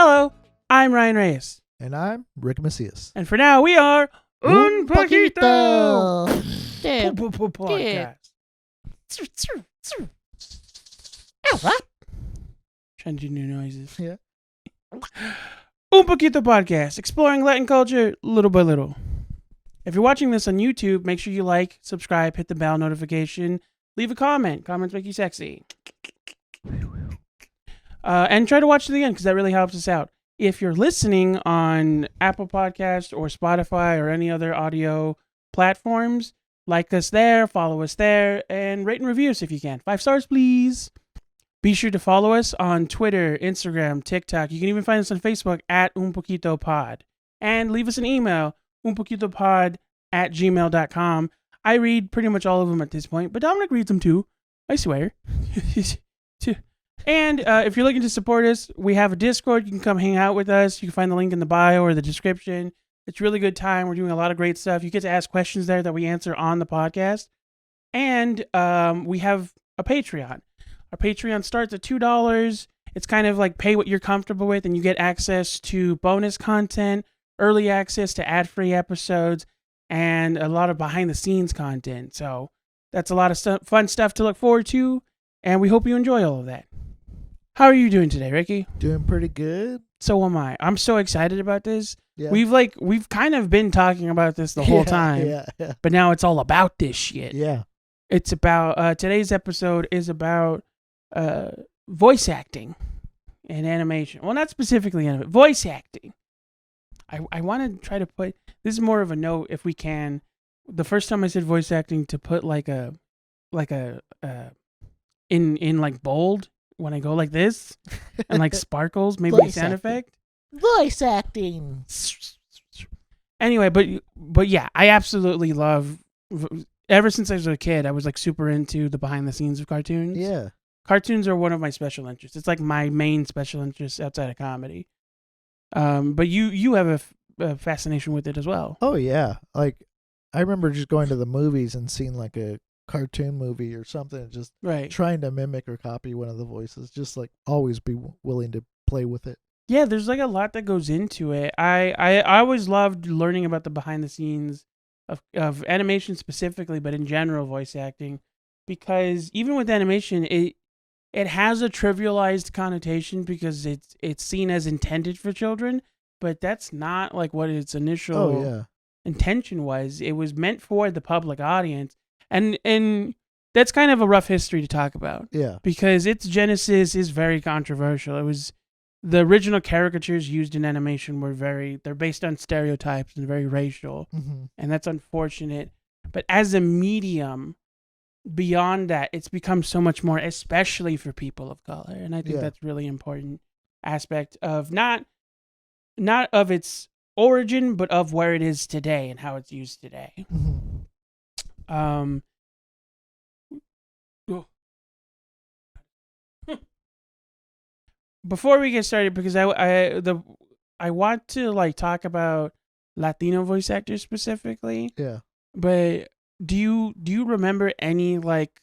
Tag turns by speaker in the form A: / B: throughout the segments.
A: Hello, I'm Ryan Reyes.
B: And I'm Rick Macias.
A: And for now, we are Un Poquito
C: Podcast.
A: Trying to do new noises.
B: Yeah.
A: Un Poquito Podcast, exploring Latin culture little by little. If you're watching this on YouTube, make sure you like, subscribe, hit the bell notification, leave a comment. Comments make you sexy. And try to watch to the end because that really helps us out. If you're listening on Apple Podcast or Spotify or any other audio platforms, like us there, follow us there, and rate and review us if you can. 5 stars, please. Be sure to follow us on Twitter, Instagram, TikTok. You can even find us on Facebook at Un Poquito Pod. And leave us an email, unpoquitopod@gmail.com. I read pretty much all of them at this point, but Dominic reads them too. I swear. And if you're looking to support us, we have a Discord. You can come hang out with us. You can find the link in the bio or the description. It's a really good time. We're doing a lot of great stuff. You get to ask questions there that we answer on the podcast. And we have a Patreon. Our Patreon starts at $2. It's kind of like pay what you're comfortable with, and you get access to bonus content, early access to ad-free episodes, and a lot of behind-the-scenes content. So that's a lot of fun stuff to look forward to, and we hope you enjoy all of that. How are you doing today, Ricky?
B: Doing pretty good.
A: So am I. I'm so excited about this.
B: Yeah.
A: We've kind of been talking about this the whole time.
B: Yeah.
A: But now it's all about this shit.
B: Yeah.
A: It's about today's episode is about voice acting and animation. Well, not specifically animation, voice acting. I want to try to put this is more of a note if we can. The first time I said voice acting to put like a in like bold when I go like this and like sparkles, maybe a sound effect.
C: Voice acting.
A: Anyway, but yeah, I absolutely love. Ever since I was a kid, I was like super into the behind the scenes of cartoons.
B: Yeah.
A: Cartoons are one of my special interests. It's like my main special interest outside of comedy. But you have a fascination with it as well.
B: Oh, yeah. Like, I remember just going to the movies and seeing like a cartoon movie or something, and just
A: Right.
B: trying to mimic or copy one of the voices. Just like always be willing to play with it.
A: Yeah, there's like a lot that goes into it. I always loved learning about the behind the scenes of animation specifically, but in general voice acting, because even with animation, it has a trivialized connotation because it's seen as intended for children, but that's not like what its initial intention was. It was meant for the public audience, and that's kind of a rough history to talk about.
B: Yeah.
A: Because its genesis is very controversial. It was the original caricatures used in animation they're based on stereotypes and very racial, and that's unfortunate. But as a medium, beyond that, it's become so much more, especially for people of color, and I think that's really important aspect of not of its origin, but of where it is today and how it's used today. Before we get started, because I want to like talk about Latino voice actors specifically.
B: Yeah.
A: But do you remember any like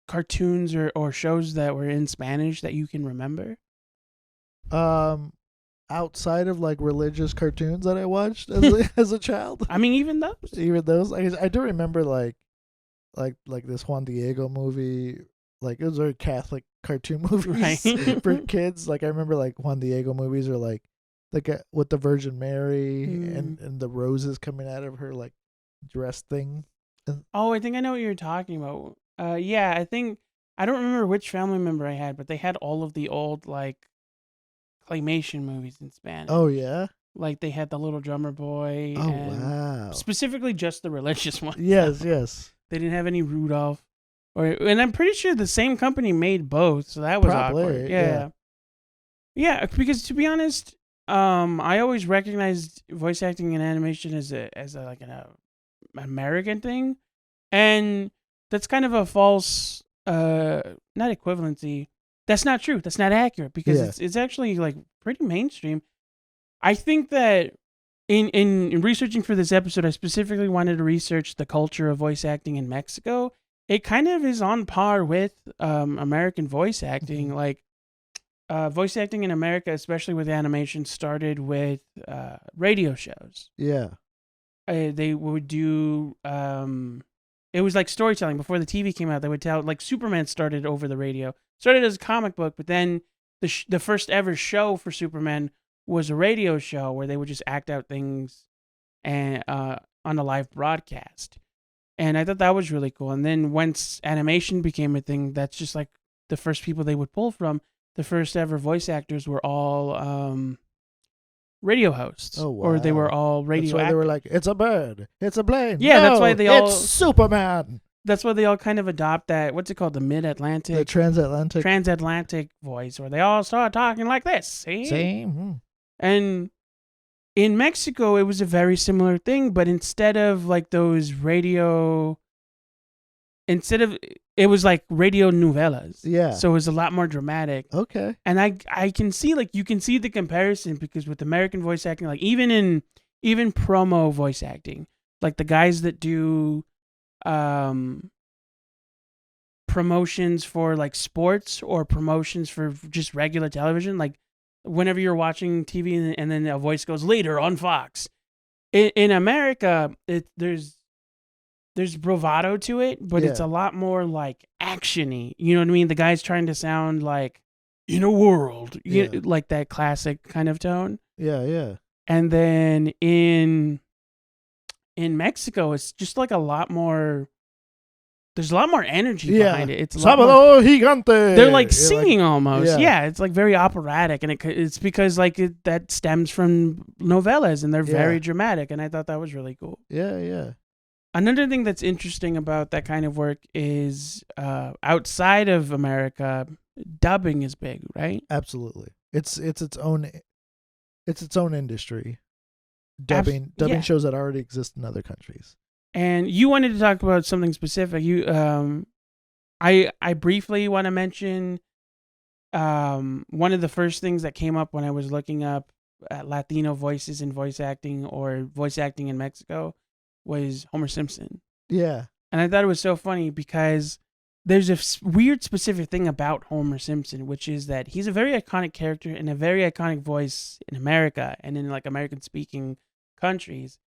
A: cartoons or shows that were in Spanish that you can remember?
B: Outside of like religious cartoons that I watched as a child.
A: I mean, even those.
B: I do remember like this Juan Diego movie. Like, it was very Catholic cartoon movies for kids. Like, I remember like Juan Diego movies are like with the Virgin Mary and the roses coming out of her like dress thing.
A: Oh, I think I know what you're talking about. Yeah, I don't remember which family member I had, but they had all of the old like claymation movies in Spanish.
B: Oh yeah.
A: Like they had the Little Drummer Boy.
B: Oh
A: and
B: wow.
A: Specifically, just the religious ones.
B: Yes.
A: They didn't have any Rudolph. And I'm pretty sure the same company made both, so that was
B: Probably,
A: awkward. Yeah, because to be honest, I always recognized voice acting and animation as a like an American thing, and that's kind of a false, not equivalency. That's not true. That's not accurate because it's actually like pretty mainstream. I think that in researching for this episode, I specifically wanted to research the culture of voice acting in Mexico. It kind of is on par with American voice acting. Like voice acting in America, especially with animation, started with radio shows.
B: Yeah.
A: They would do. It was like storytelling before the TV came out. They would tell, like, Superman started over the radio. Started as a comic book, but then the first ever show for Superman was a radio show where they would just act out things and on a live broadcast. And I thought that was really cool. And then once animation became a thing, that's just like the first people they would pull from. The first ever voice actors were all radio hosts.
B: Oh, wow.
A: Or they were all radio
B: That's why
A: actors.
B: they were like, it's a bird, it's a plane.
A: Yeah,
B: no,
A: that's why they all-
B: It's Superman.
A: That's why they all kind of adopt that, what's it called, the mid-Atlantic?
B: The
A: transatlantic voice, where they all start talking like this. See?
B: Same.
A: And in Mexico, it was a very similar thing, but instead of like those it was like radio novelas.
B: Yeah.
A: So it was a lot more dramatic.
B: Okay.
A: And I can see, like, you can see the comparison, because with American voice acting, like even promo voice acting, like the guys that do promotions for like sports or promotions for just regular television, like whenever you're watching TV and then a voice goes later on Fox. In America, there's bravado to it, but it's a lot more like actiony. You know what I mean? The guy's trying to sound like in a world, like that classic kind of tone.
B: Yeah, yeah.
A: And then in Mexico, it's just like a lot more. There's a lot more energy behind it. It's a lot more,
B: Sábado Gigante.
A: they're like singing almost.
B: yeah.
A: Yeah, it's like very operatic, and it's because like that stems from novellas, and they're very dramatic. And I thought that was really cool.
B: Yeah, yeah.
A: Another thing that's interesting about that kind of work is outside of America, dubbing is big, right?
B: Absolutely. It's its own industry. Dubbing
A: yeah.
B: shows that already exist in other countries.
A: And you wanted to talk about something specific. I briefly want to mention one of the first things that came up when I was looking up Latino voices in voice acting or voice acting in Mexico was Homer Simpson.
B: Yeah.
A: And I thought it was so funny because there's a weird specific thing about Homer Simpson, which is that he's a very iconic character and a very iconic voice in America and in like American speaking countries.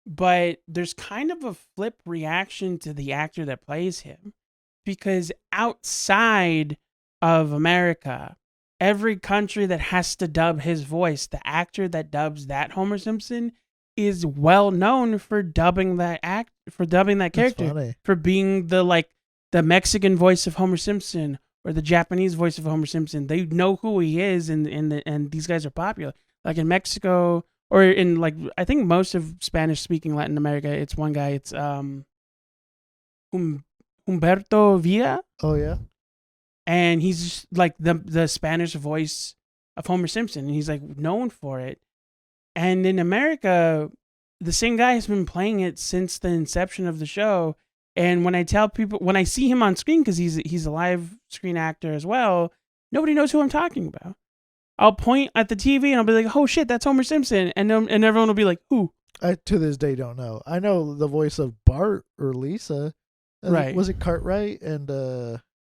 A: But there's kind of a flip reaction to the actor that plays him, because outside of America, every country that has to dub his voice, the actor that dubs that Homer Simpson is well known for dubbing that character, for being the Mexican voice of Homer Simpson or the Japanese voice of Homer Simpson. They know who he is, and these guys are popular. Like in Mexico, or in like I think most of Spanish speaking Latin America, it's one guy. It's Humberto Villa.
B: Oh yeah.
A: And he's just like the Spanish voice of Homer Simpson, and he's like known for it. And in America, the same guy has been playing it since the inception of the show. And when I tell people, when I see him on screen, because he's a live screen actor as well, nobody knows who I'm talking about. I'll point at the TV and I'll be like, "Oh shit, that's Homer Simpson," and everyone will be like, "Who?"
B: I to this day don't know. I know the voice of Bart or Lisa.
A: Right.
B: Was it Cartwright and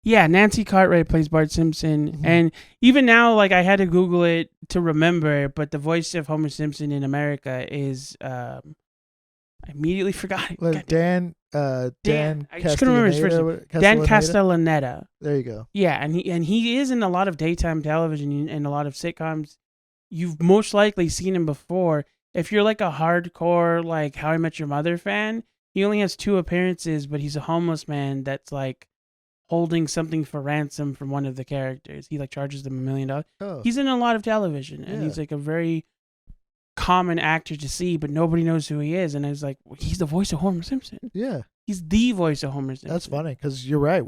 A: Yeah, Nancy Cartwright plays Bart Simpson.
B: Mm-hmm.
A: And even now, like, I had to Google it to remember, but the voice of Homer Simpson in America is, I immediately forgot it.
B: was Dan Dan
A: I just couldn't remember his first name. Dan Castellaneta.
B: There you go.
A: Yeah, and he is in a lot of daytime television and a lot of sitcoms. You've most likely seen him before. If you're like a hardcore, like, How I Met Your Mother fan, he only has 2 appearances, but he's a homeless man that's like holding something for ransom from one of the characters. He like charges them $1 million.
B: Oh.
A: He's in a lot of television, and he's like a very common actor to see, but nobody knows who he is. And I was like, well, he's the voice of Homer Simpson.
B: Yeah.
A: He's the voice of Homer Simpson.
B: That's funny because you're right.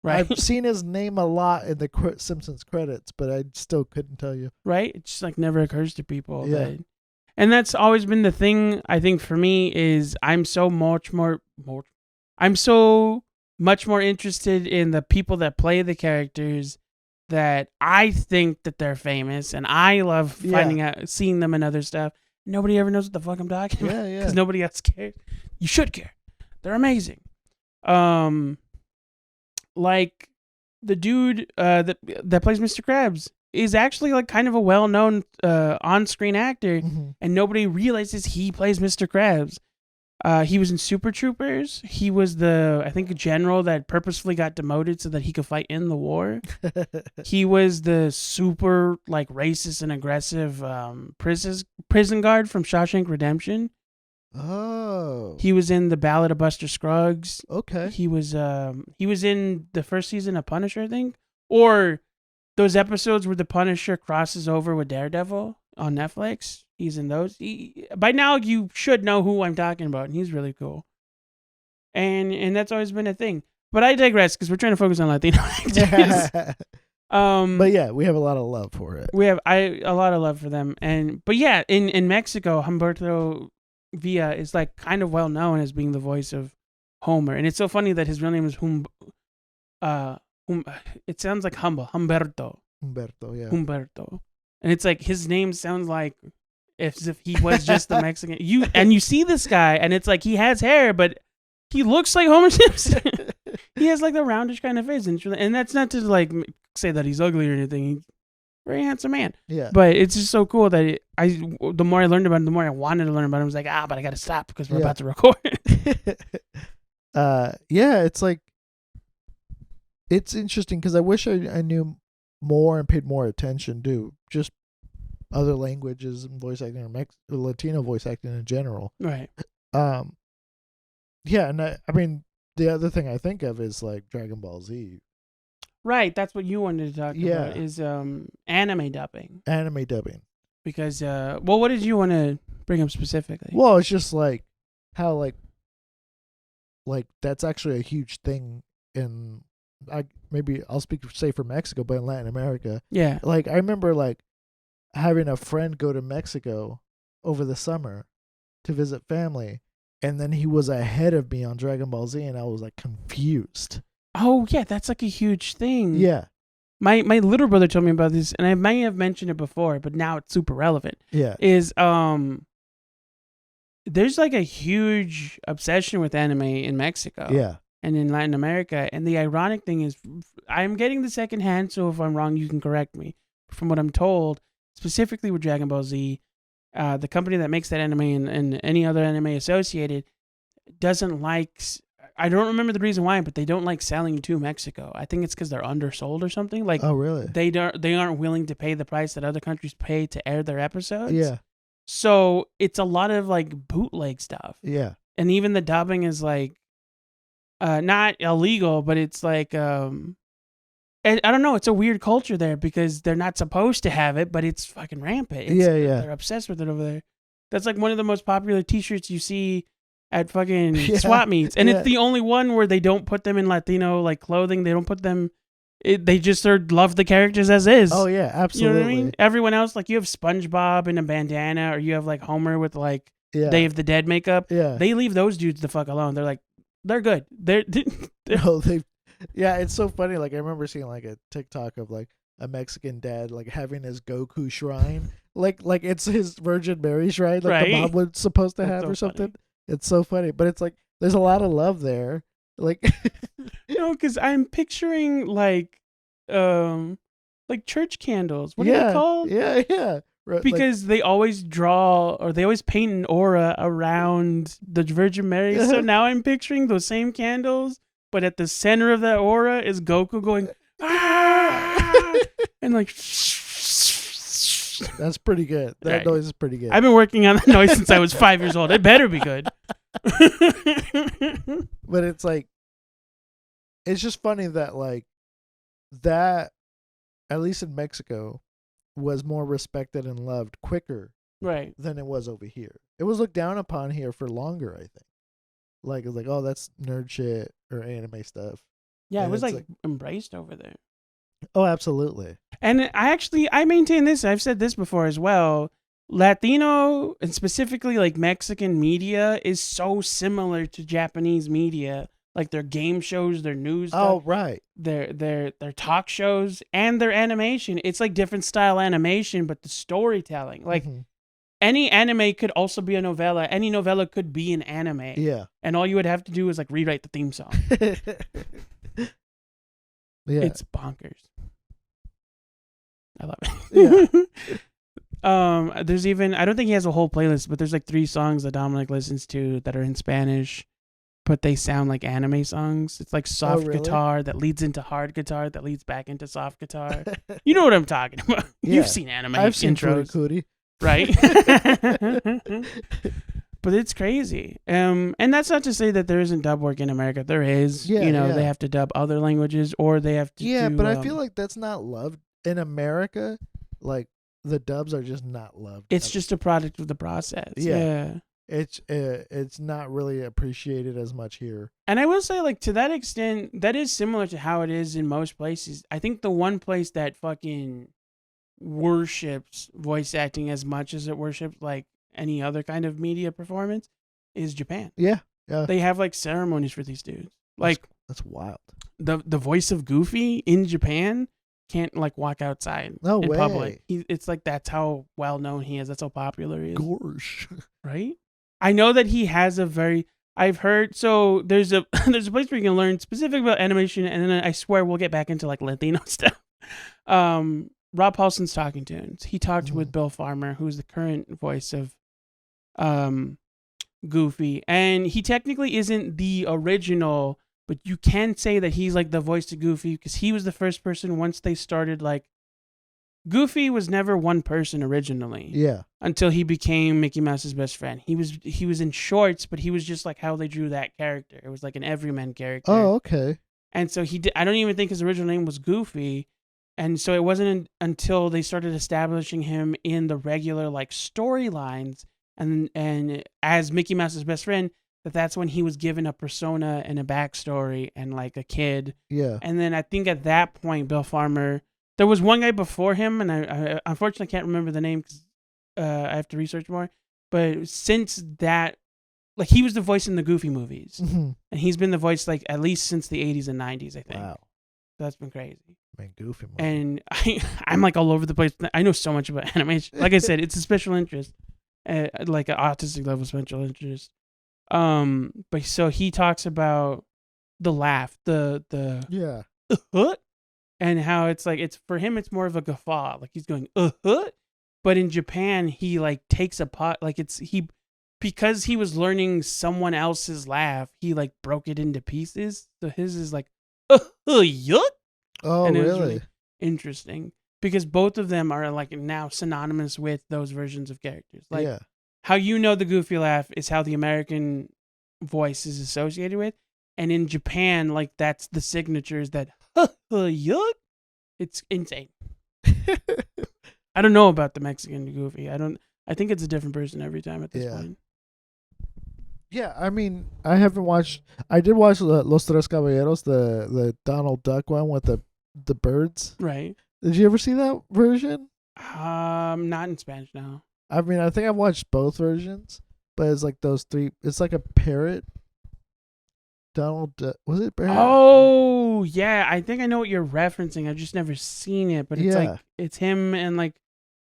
B: I've seen his name a lot in the Simpsons credits, but I still couldn't tell you.
A: Right? It just like never occurs to people.
B: Yeah.
A: And that's always been the thing, I think, for me, is I'm so much more interested in the people that play the characters, that I think that they're famous, and I love seeing them in other stuff. Nobody ever knows what the fuck I'm talking about.
B: Yeah.
A: Because nobody else cares. You should care. They're amazing. Like the dude that plays Mr. Krabs is actually like kind of a well-known on-screen actor, and nobody realizes he plays Mr. Krabs. He was in Super Troopers. He was the, I think, general that purposefully got demoted so that he could fight in the war. He was the super like racist and aggressive prison guard from Shawshank Redemption.
B: Oh.
A: He was in the Ballad of Buster Scruggs.
B: Okay.
A: He was in the first season of Punisher, I think, or those episodes where the Punisher crosses over with Daredevil on Netflix. He's in those. By now, you should know who I'm talking about, and he's really cool. And that's always been a thing. But I digress because we're trying to focus on Latino actors.
B: But yeah, we have a lot of love for it.
A: We have a lot of love for them, but yeah, in Mexico, Humberto Villa is like kind of well known as being the voice of Homer, and it's so funny that his real name is it sounds like Humberto,
B: yeah.
A: Humberto, and it's like his name sounds like as if he was just the Mexican. You see this guy, and it's like he has hair, but he looks like Homer Simpson. He has like the roundish kind of face, and that's not to like say that he's ugly or anything. He's a very handsome man.
B: Yeah.
A: But it's just so cool that the more I learned about him, the more I wanted to learn about him. I was like, but I got to stop because we're about to record.
B: Yeah, it's like, it's interesting because I wish I knew more and paid more attention to just other languages and voice acting, or Latino voice acting in general.
A: Right.
B: Yeah, and I mean, the other thing I think of is like Dragon Ball Z.
A: Right, that's what you wanted to talk about, is anime dubbing.
B: Anime dubbing.
A: Because, what did you want to bring up specifically?
B: Well, it's just like how like that's actually a huge thing in, maybe I'll say for Mexico, but in Latin America.
A: Yeah.
B: Like I remember like having a friend go to Mexico over the summer to visit family, and then he was ahead of me on Dragon Ball Z, and I was like confused.
A: Oh yeah, that's like a huge thing.
B: Yeah.
A: My little brother told me about this, and I may have mentioned it before, but now it's super relevant.
B: Yeah.
A: Is there's like a huge obsession with anime in Mexico.
B: Yeah.
A: And in Latin America, and the ironic thing is, I'm getting the second hand, so if I'm wrong, you can correct me. From what I'm told, specifically with Dragon Ball Z, the company that makes that anime and any other anime associated doesn't like. I don't remember the reason why, but they don't like selling to Mexico. I think it's because they're undersold or something. Like,
B: oh really?
A: They aren't willing to pay the price that other countries pay to air their episodes.
B: Yeah.
A: So it's a lot of like bootleg stuff.
B: Yeah.
A: And even the dubbing is like not illegal, but it's like I don't know. It's a weird culture there because they're not supposed to have it, but it's fucking rampant. They're obsessed with it over there. That's like one of the most popular T-shirts you see at fucking swap meets, and it's the only one where they don't put them in Latino like clothing. They don't put them. They just love the characters as is.
B: Oh yeah, absolutely.
A: You know what I mean? Everyone else, like you have SpongeBob in a bandana, or you have like Homer with like Day of the Dead makeup.
B: Yeah,
A: they leave those dudes the fuck alone. They're like, they're good.
B: Yeah, it's so funny. Like I remember seeing like a TikTok of like a Mexican dad like having his Goku shrine, like it's his Virgin Mary shrine, like the mom was supposed to have, or something.
A: Funny.
B: It's so funny, but it's like there's a lot of love there. Like,
A: because I'm picturing like church candles. What are they called?
B: Yeah.
A: Because they always draw, or they always paint an aura around the Virgin Mary. So now I'm picturing those same candles, but at the center of that aura is Goku going, ah! And like.
B: That's pretty good. That noise is pretty good.
A: I've been working on that noise since I was 5 years old. It better be good.
B: But it's like, it's just funny that like that, at least in Mexico, was more respected and loved quicker,
A: right,
B: than it was over here. It was looked down upon here for longer, I think. Like it was like, oh, that's nerd shit or anime stuff.
A: Yeah,
B: and
A: it was like embraced over there.
B: Oh, absolutely.
A: And I maintain this. I've said this before as well. Latino, and specifically like Mexican media, is so similar to Japanese media. Like their game shows, their news.
B: Oh, right.
A: Their talk shows and their animation. It's like different style animation, but the storytelling. Like any anime could also be a novella. Any novella could be an anime.
B: Yeah.
A: And all you would have to do is like rewrite the theme song.
B: Yeah.
A: It's bonkers. I love it. There's even, I don't think he has a whole playlist, but there's like 3 songs that Dominic listens to that are in Spanish, but they sound like anime songs. It's like soft
B: really?
A: guitar that leads into hard guitar that leads back into soft guitar. You know what I'm talking about.
B: Yeah.
A: You've seen anime
B: I've seen
A: intros,
B: Furikuri.
A: right? But it's crazy. And that's not to say that there isn't dub work in America. There is.
B: Yeah, yeah.
A: They have to dub other languages, or they have to
B: Yeah,
A: do,
B: but I feel like that's not loved in America. Like the dubs are just not loved.
A: it's just a product of the process.
B: Yeah. It's not really appreciated as much here.
A: And I will say, like, to that extent, that is similar to how it is in most places. I think the one place that fucking worships voice acting as much as it worships, like, any other kind of media performance is Japan.
B: Yeah, yeah.
A: They have, like, ceremonies for these dudes. Like,
B: that's wild.
A: the voice of Goofy in Japan can't, like, walk outside
B: No
A: in
B: way.
A: public. It's like, that's how well known he is. That's how popular he is.
B: Gorge.
A: Right? I know that he has a very... I've heard... So, there's a place where you can learn specific about animation, and then I swear we'll get back into, like, Latino stuff. Rob Paulson's Talking Tunes. He talked with Bill Farmer, who's the current voice of Goofy. And he technically isn't the original, but you can say that he's, like, the voice of Goofy, because he was the first person once they started, like... Goofy was never one person originally.
B: Yeah.
A: Until he became Mickey Mouse's best friend. He was in shorts, but he was just like how they drew that character. It was like an everyman character.
B: Oh, okay.
A: And so I don't even think his original name was Goofy. And so it wasn't until they started establishing him in the regular like storylines and as Mickey Mouse's best friend, that's when he was given a persona and a backstory and like a kid.
B: Yeah.
A: And then I think at that point, Bill Farmer, there was one guy before him, and I unfortunately can't remember the name because I have to research more. But since that, like, he was the voice in the Goofy movies, and he's been the voice like at least since the 80s and 90s, I think.
B: Wow.
A: So that's been crazy.
B: Man, Goofy movie.
A: And I'm like all over the place. I know so much about animation. Like I said, it's a special interest, like an autistic level special interest. But so he talks about the laugh, the
B: yeah.
A: And how it's like, it's for him, it's more of a guffaw. Like he's going, but in Japan, he like takes a pot, like because he was learning someone else's laugh, he like broke it into pieces. So his is like, yuck.
B: Oh,
A: and
B: really?
A: Interesting. Because both of them are like now synonymous with those versions of characters. Like how the Goofy laugh is how the American voice is associated with. And in Japan, like that's the signature is that, yuck. It's insane. I don't know about the Mexican Goofy. I think it's a different person every time at this point.
B: Yeah, I mean, I haven't watched. I did watch Los Tres Caballeros, the Donald Duck one with the birds.
A: Right.
B: Did you ever see that version?
A: Not in Spanish, no.
B: I mean, I think I've watched both versions, but it's like those 3. It's like a parrot. Donald, was it parrot?
A: Oh yeah, I think I know what you're referencing. I've just never seen it, but it's like it's him and like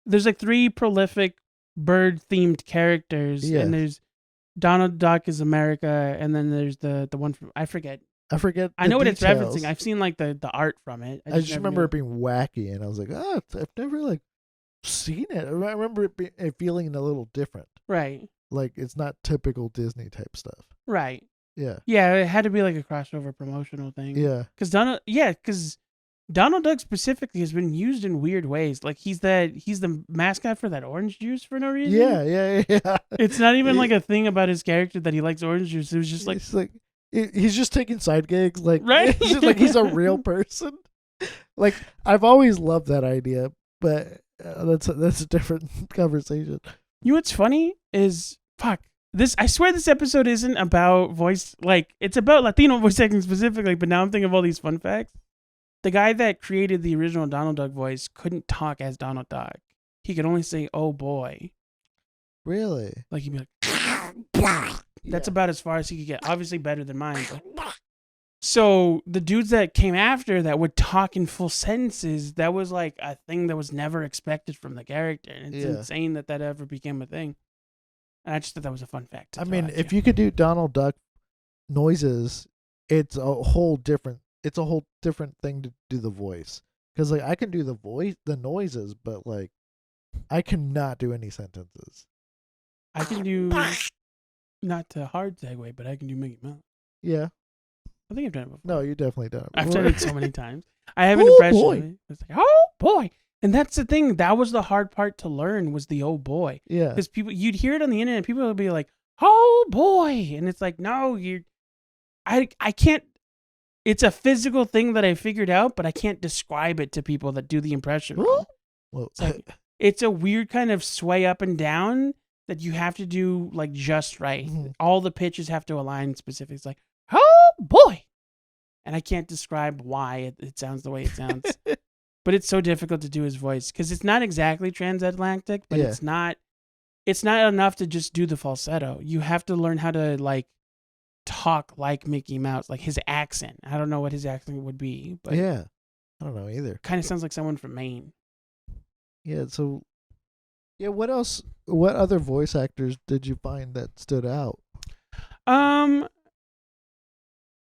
A: there's like 3 prolific bird themed characters, and there's Donald Duck is America, and then there's the one from I forget.
B: I
A: know what
B: details.
A: it's referencing. I've seen like the art from it.
B: I just remember it being wacky, and I was like, I've never like seen it. I remember it feeling a little different.
A: Right.
B: Like it's not typical Disney type stuff.
A: Right.
B: Yeah.
A: Yeah, it had to be like a crossover promotional thing.
B: Yeah.
A: Because Donald Duck specifically has been used in weird ways. Like he's the mascot for that orange juice for no reason.
B: Yeah.
A: It's not even like a thing about his character that he likes orange juice. It was just like
B: it's like he's just taking side gigs. Like
A: right.
B: It's just like he's a real person. Like I've always loved that idea, but that's a different conversation.
A: You know what's funny is I swear this episode isn't about voice, like, it's about Latino voice acting specifically, but now I'm thinking of all these fun facts. The guy that created the original Donald Duck voice couldn't talk as Donald Duck. He could only say, oh boy.
B: Really?
A: Like, he'd be like, that's about as far as he could get. Obviously better than mine. But. So, the dudes that came after that would talk in full sentences, that was like a thing that was never expected from the character. And it's insane that ever became a thing. And I just thought that was a fun fact.
B: I mean, if you could do Donald Duck noises, it's a whole different it's a whole different thing to do the voice. Because like I can do the noises, but like I cannot do any sentences.
A: I can do not a hard segue, but I can do Mickey Mouse.
B: Yeah.
A: I think I've done it before.
B: No, you definitely done it.
A: I've
B: before.
A: done it so many times. I have an
B: Oh,
A: impression
B: boy.
A: of it. It's like, oh boy. And that's the thing. That was the hard part to learn was the oh boy.
B: Yeah.
A: Because you'd hear it on the internet. People would be like, oh boy. And it's like, no, I can't. It's a physical thing that I figured out, but I can't describe it to people that do the impression. wrong.
B: Well,
A: It's like, it's a weird kind of sway up and down that you have to do like just right.
B: Mhm.
A: All the pitches have to align specifically. It's like, oh boy. And I can't describe why it sounds the way it sounds. But it's so difficult to do his voice because it's not exactly transatlantic, but
B: Yeah.
A: it's not enough to just do the falsetto. You have to learn how to like talk like Mickey Mouse, like his accent. I don't know what his accent would be, but
B: yeah. I don't know either.
A: kind of sounds like someone from Maine.
B: Yeah. So, yeah. What else? What other voice actors did you find that stood out?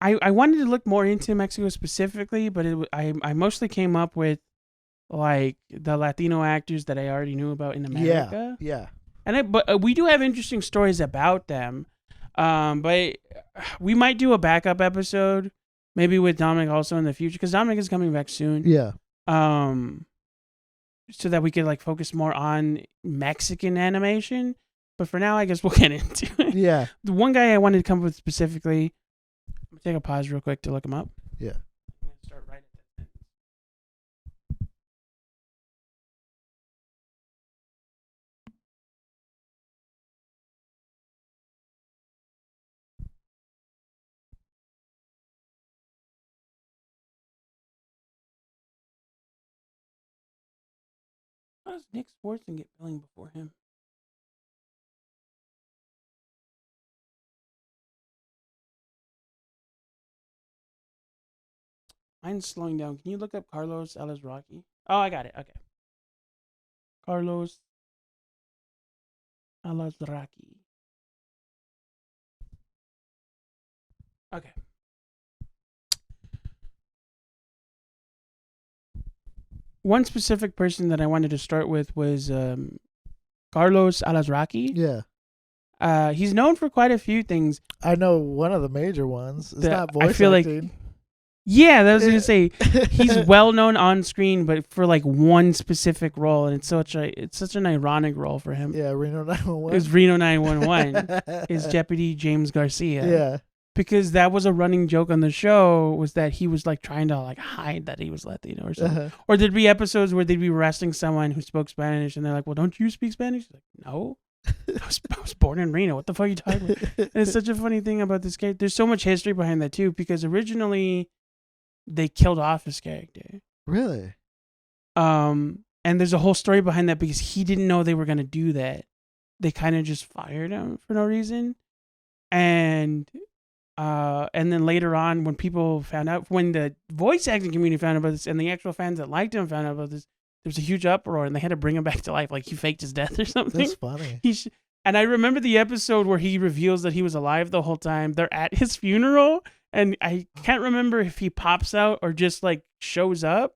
A: I wanted to look more into Mexico specifically, but I mostly came up with like the Latino actors that I already knew about in America.
B: Yeah.
A: And but we do have interesting stories about them. But we might do a backup episode, maybe with Dominic also in the future, because Dominic is coming back soon.
B: Yeah.
A: So that we could like focus more on Mexican animation. But for now, I guess we'll get into it.
B: Yeah.
A: The one guy I wanted to come up with specifically. I'm gonna take a pause real quick to look him up.
B: Yeah.
A: I'm gonna start right at that sentence. How does Nick Swartzen get billing before him? Mine's slowing down. Can you look up Carlos Alazraqui? Oh, I got it. Okay. Carlos Alazraqui. Okay. One specific person that I wanted to start with was Carlos Alazraqui.
B: Yeah.
A: He's known for quite a few things.
B: I know one of the major ones. It's not voice
A: I feel
B: acting.
A: Yeah, that was gonna say he's well known on screen, but for like one specific role, and it's such an ironic role for him.
B: Yeah, Reno 911.
A: It was Reno 911. Is Deputy James Garcia.
B: Yeah.
A: Because that was a running joke on the show, was that he was like trying to like hide that he was Latino or something.
B: Uh-huh.
A: Or there'd be episodes where they'd be arresting someone who spoke Spanish, and they're like, "Well, don't you speak Spanish?" He's like, "No, I was born in Reno. What the fuck are you talking about?" And it's such a funny thing about this character. There's so much history behind that too, because originally they killed off his character.
B: Really?
A: And there's a whole story behind that because he didn't know they were gonna do that. They kind of just fired him for no reason, and then later on, when people found out, when the voice acting community found out about this, and the actual fans that liked him found out about this, there was a huge uproar, and they had to bring him back to life, like he faked his death or something.
B: That's funny.
A: And I remember the episode where he reveals that he was alive the whole time. They're at his funeral, and I can't remember if he pops out or just like shows up,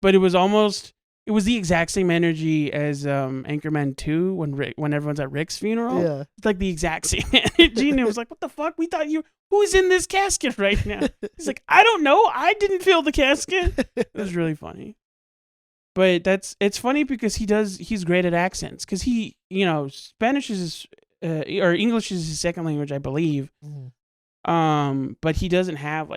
A: but it was the exact same energy as Anchorman 2 when everyone's at Rick's funeral.
B: Yeah.
A: It's like the exact same energy, and it was like, what the fuck? We thought who's in this casket right now? He's like, I don't know. I didn't feel the casket. It was really funny. But it's funny because he's great at accents because he, Spanish is or English is his second language, I believe.
B: Mm.
A: But he doesn't have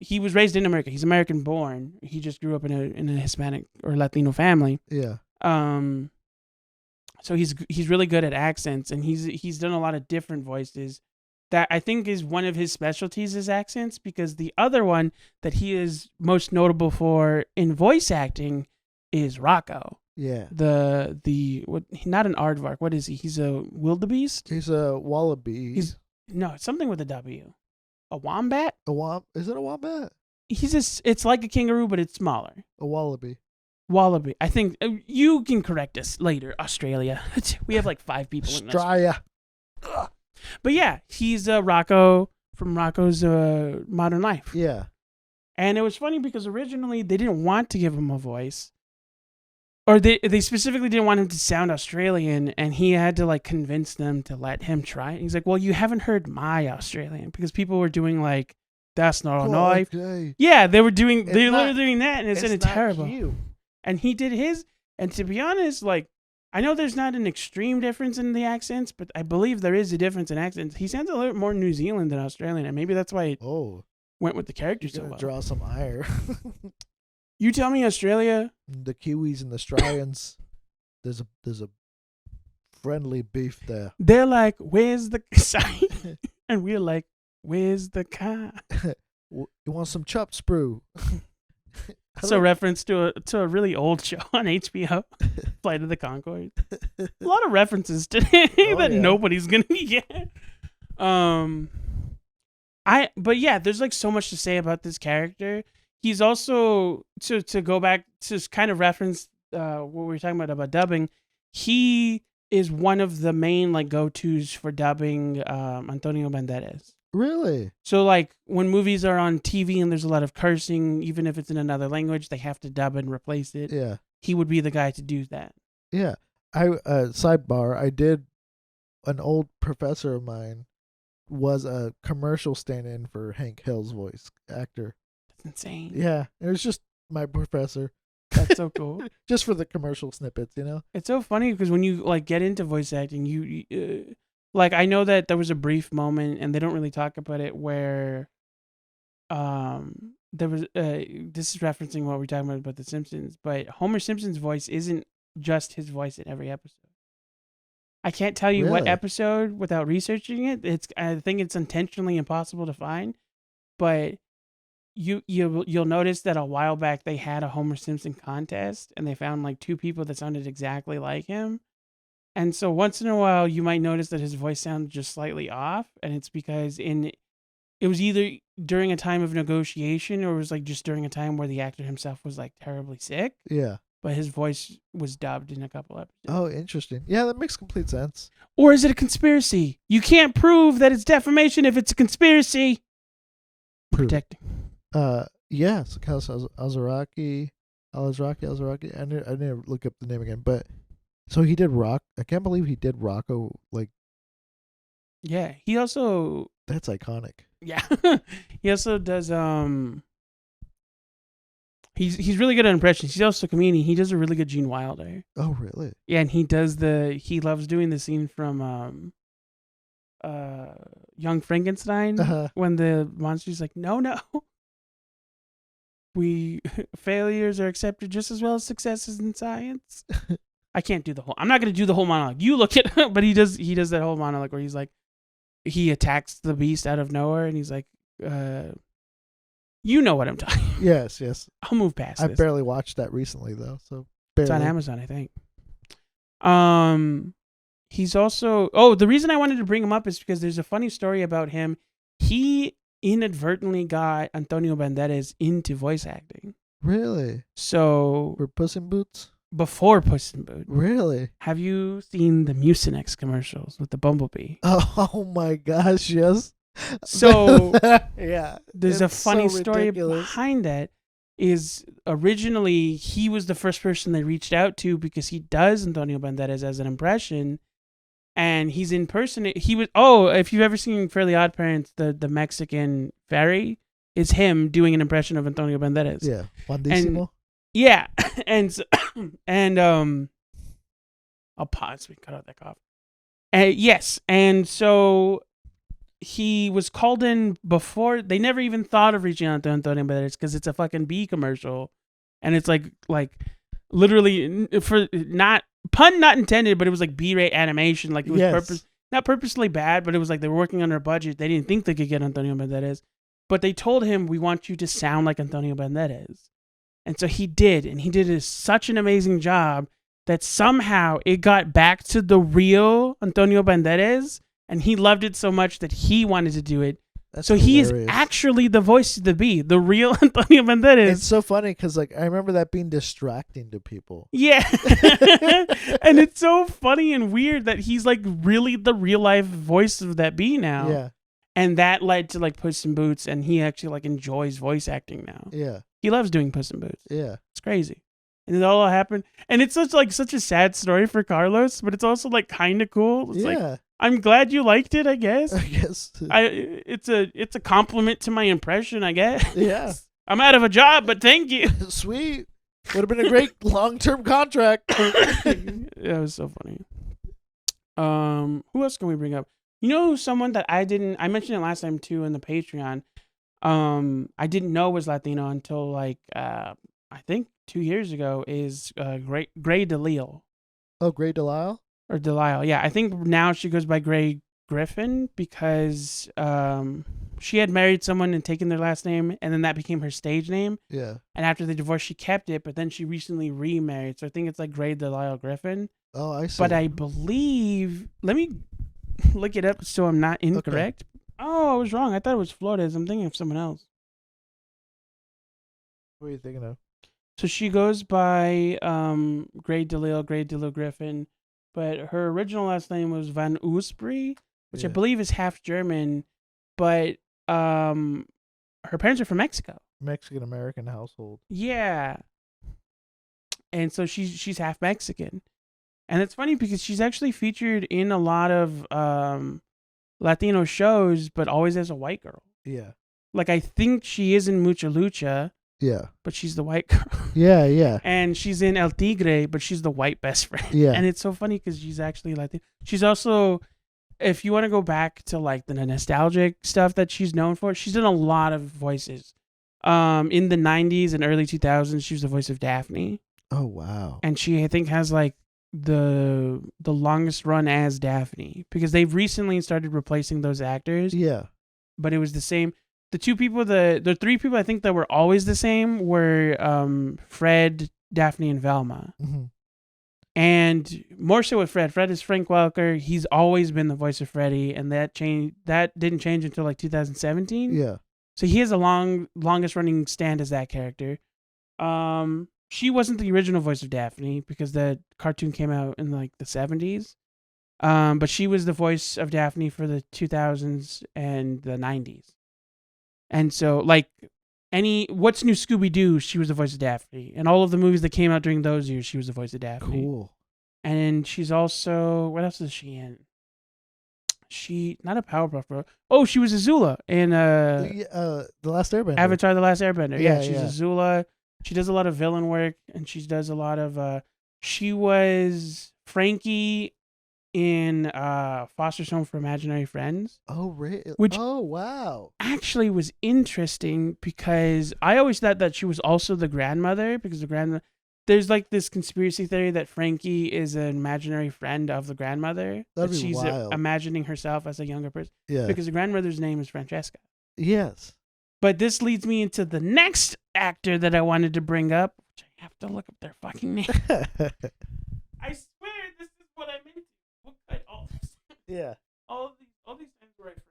A: he was raised in America. He's American born. He just grew up in a Hispanic or Latino family.
B: Yeah.
A: So he's really good at accents, and he's done a lot of different voices. That I think is one of his specialties is accents, because the other one that he is most notable for in voice acting is Rocco.
B: Yeah.
A: Not an aardvark. What is he? He's a wildebeest.
B: He's a wallaby.
A: No, it's something with a W. A wombat?
B: Is it a wombat?
A: It's like a kangaroo, but it's smaller.
B: A wallaby.
A: Wallaby. I think you can correct us later, Australia. We have like 5 people in
B: Australia.
A: But yeah, he's Rocco from Rocco's Modern Life.
B: Yeah.
A: And it was funny because originally they didn't want to give him a voice. Or they specifically didn't want him to sound Australian, and he had to like convince them to let him try it. He's like, well, you haven't heard my Australian, because people were doing like, that's not a knife.
B: Okay.
A: Yeah, they were doing
B: It's
A: they
B: not-
A: were doing that, and it's
B: not
A: terrible.
B: cute.
A: And he did his, and to be honest, like, I know there's not an extreme difference in the accents, but I believe there is a difference in accents. He sounds a little more New Zealand than Australian, and maybe that's why it
B: Oh,
A: went with the character
B: you're
A: so
B: gonna
A: well.
B: draw some ire.
A: You tell me Australia,
B: The Kiwis and the Australians. There's a friendly beef there.
A: they're like, where's the sign? And we're like, where's the car?
B: You want some chop sprue?
A: So reference to a really old show on HBO, Flight of the Conchords. A lot of references today that
B: yeah.
A: nobody's gonna get. But yeah, there's like so much to say about this character. He's also to go back to kind of reference what we were talking about dubbing. He is one of the main like go-tos for dubbing Antonio Banderas.
B: Really?
A: So like when movies are on TV and there's a lot of cursing, even if it's in another language, they have to dub and replace it.
B: Yeah.
A: He would be the guy to do that.
B: Yeah. Sidebar, I did, an old professor of mine was a commercial stand-in for Hank Hill's voice actor.
A: That's insane.
B: Yeah. It was just my professor.
A: That's so cool.
B: Just for the commercial snippets, you know?
A: It's so funny because when you like get into voice acting, you like, I know that there was a brief moment, and they don't really talk about it, where there was this is referencing what we're talking about The Simpsons, but Homer Simpson's voice isn't just his voice in every episode. I can't tell you what
B: Really?
A: episode without researching it. I think it's intentionally impossible to find, but you'll notice that a while back they had a Homer Simpson contest, and they found like 2 people that sounded exactly like him. And so once in a while you might notice that his voice sounds just slightly off, and it's because it was either during a time of negotiation, or it was like just during a time where the actor himself was like terribly sick,
B: Yeah.
A: but his voice was dubbed in a couple episodes.
B: Oh, interesting. Yeah, that makes complete sense.
A: Or is it a conspiracy? You can't prove that it's defamation if it's a conspiracy.
B: Prove it.
A: Protecting.
B: Yeah, so Alzaraki. I need to look up the name again, but so he did Rock. I can't believe he did Rocco. Like,
A: Yeah, he also
B: that's iconic.
A: he also does he's really good at impressions. He's also a comedian. He does a really good Gene Wilder.
B: Oh, really?
A: Yeah, and he loves doing the scene from Young Frankenstein when the monster's like, no. Failures are accepted just as well as successes in science. I can't do I'm not gonna do the whole monologue. You look at but he does that whole monologue where he's like, he attacks the beast out of nowhere, and he's like, you know what I'm talking about.
B: Yes.
A: I'll move past
B: I
A: this.
B: barely watched that recently though, so barely.
A: It's on Amazon, I think. He's also the reason I wanted to bring him up is because there's a funny story about him. He inadvertently got Antonio Banderas into voice acting.
B: Really?
A: So
B: For Puss in Boots?
A: before Puss in Boots,
B: Really?
A: have you seen the Mucinex commercials with the bumblebee?
B: Oh my gosh, yes.
A: So
B: yeah.
A: there's
B: It's
A: a funny
B: so
A: story
B: ridiculous.
A: behind that. Is originally he was the first person they reached out to because he does Antonio Banderas as an impression, and he's he was if you've ever seen Fairly Odd Parents, the Mexican fairy is him doing an impression of Antonio Banderas.
B: Yeah. Juandísimo?
A: Yeah, and I'll pause. We cut out that cough. Yes, and so he was called in before. They never even thought of reaching out to Antonio Banderas because it's a fucking bee commercial, and it's like literally for not intended, but it was like B-rate animation. Like it was
B: Yes.
A: not purposely bad, but it was like they were working under a budget. They didn't think they could get Antonio Banderas, but they told him, "We want you to sound like Antonio Banderas." And so he did, and he did such an amazing job that somehow it got back to the real Antonio Banderas, and he loved it so much that he wanted to do it.
B: That's
A: so he is
B: hilarious.
A: actually the voice of the bee, the real Antonio Banderas.
B: It's so funny because like I remember that being distracting to people.
A: Yeah. And it's so funny and weird that he's like really the real life voice of that bee now.
B: Yeah.
A: And that led to like Puss in Boots, and he actually like enjoys voice acting now.
B: Yeah.
A: He loves doing Puss in Boots.
B: Yeah.
A: It's crazy. And it all happened. And it's such a sad story for Carlos, but it's also like kind of cool. It's like, I'm glad you liked it, I guess.
B: I guess.
A: It's a compliment to my impression, I guess.
B: Yeah.
A: I'm out of a job, but thank you.
B: Sweet. Would have been a great long-term contract.
A: That was so funny. Who else can we bring up? You know, someone that I mentioned it last time too in the Patreon. I didn't know was Latino until like I think 2 years ago is Gray Delisle.
B: Oh, Gray Delisle?
A: Or Delisle. Yeah, I think now she goes by Gray Griffin because she had married someone and taken their last name, and then that became her stage name.
B: Yeah.
A: And after the divorce, she kept it, but then she recently remarried. So I think it's like Gray Delisle Griffin.
B: Oh, I see.
A: But I believe, let me look it up so I'm not incorrect. Okay. Oh, I was wrong. I thought it was Flores. I'm thinking of someone else.
B: What are you thinking of?
A: So she goes by Gray Delisle Griffin, but her original last name was Van Oosbree, which I believe is half German, but her parents are from Mexico.
B: Mexican American household.
A: Yeah. And so she's half Mexican. And it's funny because she's actually featured in a lot of Latino shows, but always as a white girl.
B: Yeah.
A: Like, I think she is in Mucha Lucha.
B: Yeah.
A: But she's the white girl.
B: Yeah, yeah.
A: And she's in El Tigre, but she's the white best friend.
B: Yeah.
A: And it's so funny because she's actually Latino. She's also, if you want to go back to like the nostalgic stuff that she's known for, she's done a lot of voices. In the 90s and early 2000s, she was the voice of Daphne.
B: Oh, wow.
A: And she, I think, has like the longest run as Daphne because they've recently started replacing those actors.
B: Yeah.
A: But it was the same. The three people I think that were always the same were Fred, Daphne, and Velma.
B: Mm-hmm.
A: And more so with Fred. Fred is Frank Welker. He's always been the voice of Freddy, and that didn't change until like 2017.
B: Yeah.
A: So he has a longest running stand as that character. She wasn't the original voice of Daphne because the cartoon came out in like the 70s. But she was the voice of Daphne for the 2000s and the 90s. And so, like, What's New Scooby-Doo, she was the voice of Daphne. And all of the movies that came out during those years, she was the voice of Daphne.
B: Cool.
A: And she's also, what else is she in? Not a Powerpuff Girl. Oh, she was Azula in
B: The Last Airbender.
A: Avatar: The Last Airbender. Yeah, she's
B: yeah.
A: Azula. She does a lot of villain work, and she does a lot of, she was Frankie in Foster's Home for Imaginary Friends.
B: Oh, really?
A: Which
B: wow.
A: Actually was interesting because I always thought that she was also the grandmother because there's like this conspiracy theory that Frankie is an imaginary friend of the grandmother.
B: That'd be
A: she's
B: wild.
A: Imagining herself as a younger person.
B: Yeah.
A: Because the grandmother's name is Francesca.
B: Yes.
A: But this leads me into the next actor that I wanted to bring up, which I have to look up their fucking name. I swear this is what I meant to. We'll cut all this.
B: Yeah.
A: All these things right for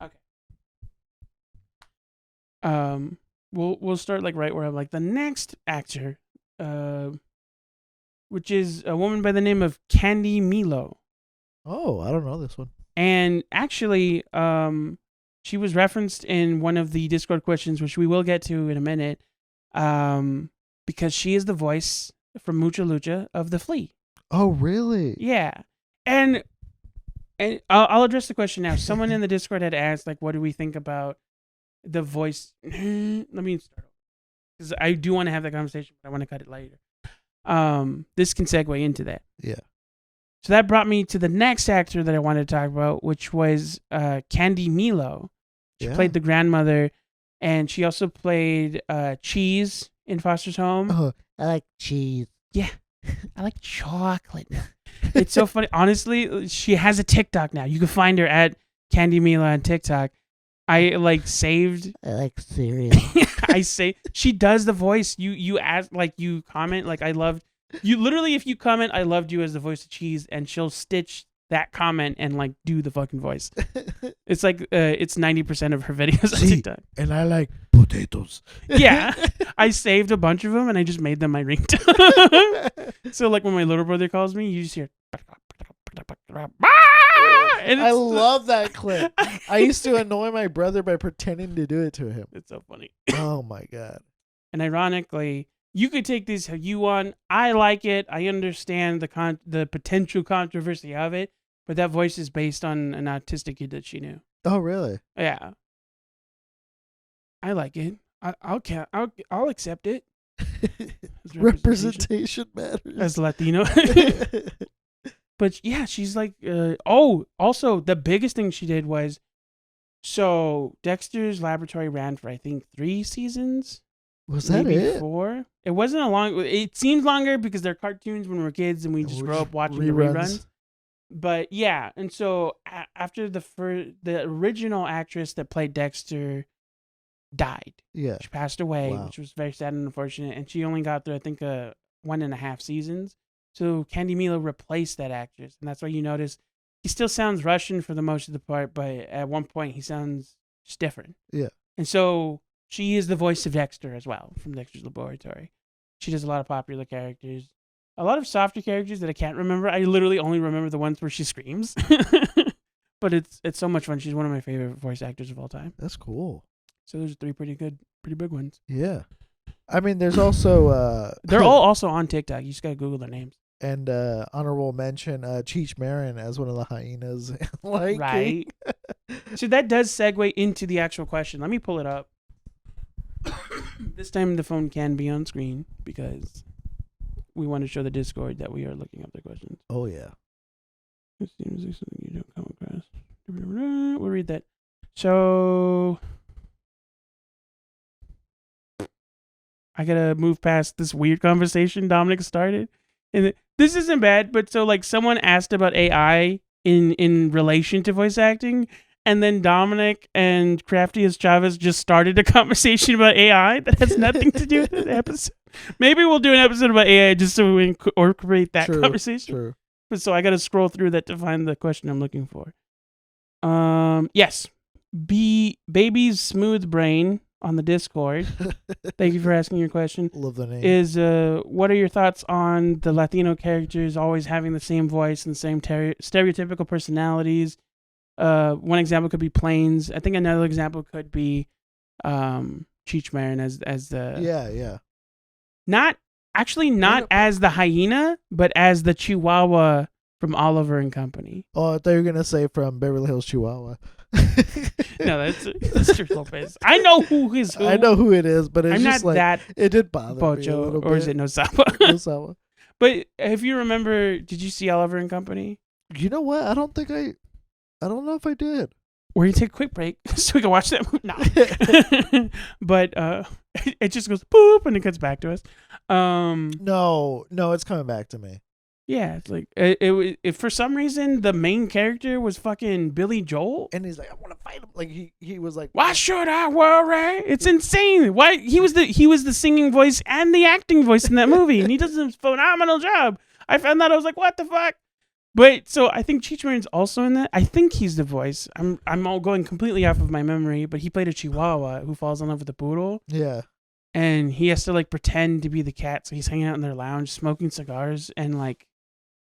A: okay. We'll start like right where I'm like the next actor, which is a woman by the name of Candy Milo.
B: Oh, I don't know this one.
A: And actually, she was referenced in one of the Discord questions, which we will get to in a minute, because she is the voice from Mucha Lucha of the Flea.
B: Oh, really?
A: Yeah. And I'll address the question now. Someone in the Discord had asked, like, what do we think about the voice? Let me start because I do want to have that conversation, but I want to cut it later. This can segue into that.
B: Yeah.
A: So that brought me to the next actor that I wanted to talk about, which was Candy Milo. She played the grandmother, and she also played Cheese in Foster's Home.
C: Oh, I like cheese.
A: Yeah, I like chocolate. It's so funny. Honestly, she has a TikTok now. You can find her at Candy Milo on TikTok. I saved.
C: I like cereal.
A: I say she does the voice. You ask, like, you comment, like, I loved you. Literally, if you comment, I loved you as the voice of Cheese, and she'll stitch that comment and like do the fucking voice. It's like it's 90% of her videos on
B: See,
A: TikTok.
B: and I like potatoes.
A: Yeah, I saved a bunch of them and I just made them my ringtone. So like when my little brother calls me, you just hear. And
B: I love that clip. I used to annoy my brother by pretending to do it to him.
A: It's so funny.
B: Oh my god.
A: And ironically, you could take this how you want. I like it. I understand the potential controversy of it, but that voice is based on an autistic kid that she knew.
B: Oh really?
A: Yeah, I like it. I'll accept it. As
B: Representation matters.
A: as Latino. But yeah, she's like. Also the biggest thing she did was, so Dexter's Laboratory ran for I think 3 seasons.
B: Was that
A: maybe
B: it?
A: 4. It wasn't a long. It seems longer because they're cartoons when we were kids and we just grow up watching the reruns. But yeah, and so after the original actress that played Dexter died.
B: Yeah.
A: She passed away,
B: Wow.
A: which was very sad and unfortunate. And she only got through I think 1.5 seasons. So Candy Milo replaced that actress, and that's why you notice he still sounds Russian for the most of the part, but at one point he sounds just different.
B: Yeah.
A: And so she is the voice of Dexter as well from Dexter's Laboratory. She does a lot of popular characters, a lot of softer characters that I can't remember. I literally only remember the ones where she screams. But it's so much fun. She's one of my favorite voice actors of all time.
B: That's cool.
A: So those are 3 pretty big ones.
B: Yeah. I mean, there's also
A: They're all also on TikTok. You just gotta Google their names.
B: and honorable mention Cheech Marin as one of the hyenas. Like
A: Right. So that does segue into the actual question. Let me pull it up. This time the phone can be on screen because we want to show the Discord that we are looking up the questions.
B: Oh yeah.
A: It seems like something you don't come across. We'll read that. So I gotta move past this weird conversation Dominic started. And this isn't bad, but so like someone asked about AI in relation to voice acting, and then Dominic and Crafty as Chavez just started a conversation about AI that has nothing to do with the episode. Maybe we'll do an episode about AI just so we incorporate that conversation.
B: True.
A: But so I gotta scroll through that to find the question I'm looking for. Yes. Baby's Smooth Brain on the Discord. Thank you for asking your question.
B: Love the name.
A: Is what are your thoughts on the Latino characters always having the same voice and the same stereotypical personalities? One example could be Plains. I think another example could be Cheech Marin as the
B: Yeah.
A: not as the hyena, but as the Chihuahua from Oliver and Company.
B: Oh, I thought you were gonna say from Beverly Hills, Chihuahua.
A: No, that's George Lopez. I know who is who.
B: I know who it is, but it's
A: I'm
B: just
A: not
B: like
A: that
B: it did bother me a
A: Bojo,
B: little
A: or
B: bit.
A: is it Nosawa?
B: Nosawa.
A: But if you remember, did you see Oliver and Company?
B: You know what? I don't know if I did.
A: Where you take a quick break so we can watch that movie. Nah. But it just goes boop and it cuts back to us.
B: No, it's coming back to me.
A: Yeah, it's like it for some reason the main character was fucking Billy Joel.
B: And he's like, I want to fight him. Like he was like,
A: Why should I worry? It's insane. Why he was the singing voice and the acting voice in that movie, and he does a phenomenal job. I found that I was like, what the fuck? But so I think Cheech Marin's also in that. I think he's the voice. I'm all going completely off of my memory, but he played a Chihuahua who falls in love with a poodle.
B: Yeah.
A: And he has to like pretend to be the cat, so he's hanging out in their lounge smoking cigars and like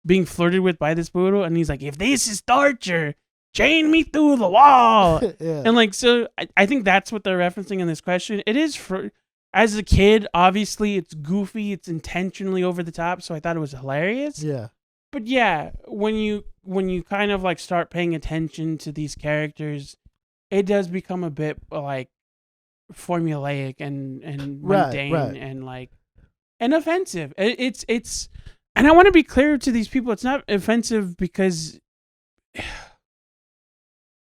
A: being flirted with by this poodle, and he's like, if this is torture, chain me through the wall.
B: Yeah.
A: And like, so I think that's what they're referencing in this question. It is for, as a kid, obviously it's goofy, it's intentionally over the top, so I thought it was hilarious.
B: Yeah.
A: But yeah, when you kind of like start paying attention to these characters, it does become a bit like formulaic and mundane and like and offensive. It's and I want to be clear to these people, it's not offensive because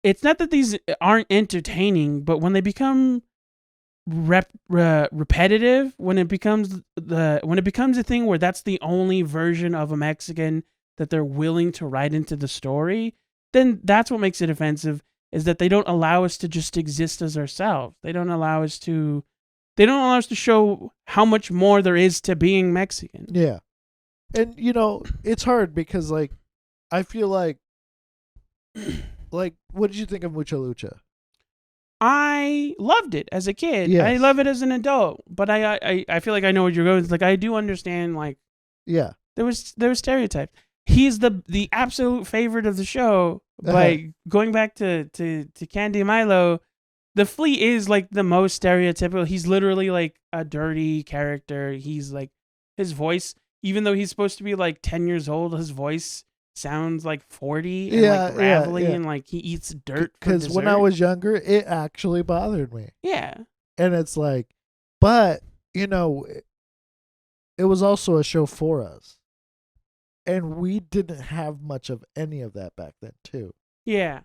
A: it's not that these aren't entertaining, but when they become repetitive, when it becomes a thing where that's the only version of a Mexican that they're willing to write into the story, then that's what makes it offensive, is that they don't allow us to just exist as ourselves. They don't allow us to show how much more there is to being Mexican.
B: Yeah. And it's hard because like I feel like Like, what did you think of Mucha Lucha?
A: I loved it as a kid.
B: Yes.
A: I love it as an adult, but I feel like I know where you're going. It's like I do understand. Like
B: Yeah.
A: there was stereotypes. He's the absolute favorite of the show. But going back to Candy Milo, the Flea is like the most stereotypical. He's literally like a dirty character. He's like his voice, even though he's supposed to be like 10 years old, his voice sounds like 40 and like gravelly and like he eats dirt.
B: Because when I was younger, it actually bothered me.
A: Yeah.
B: And it's like, but you know, it was also a show for us. And we didn't have much of any of that back then, too.
A: Yeah.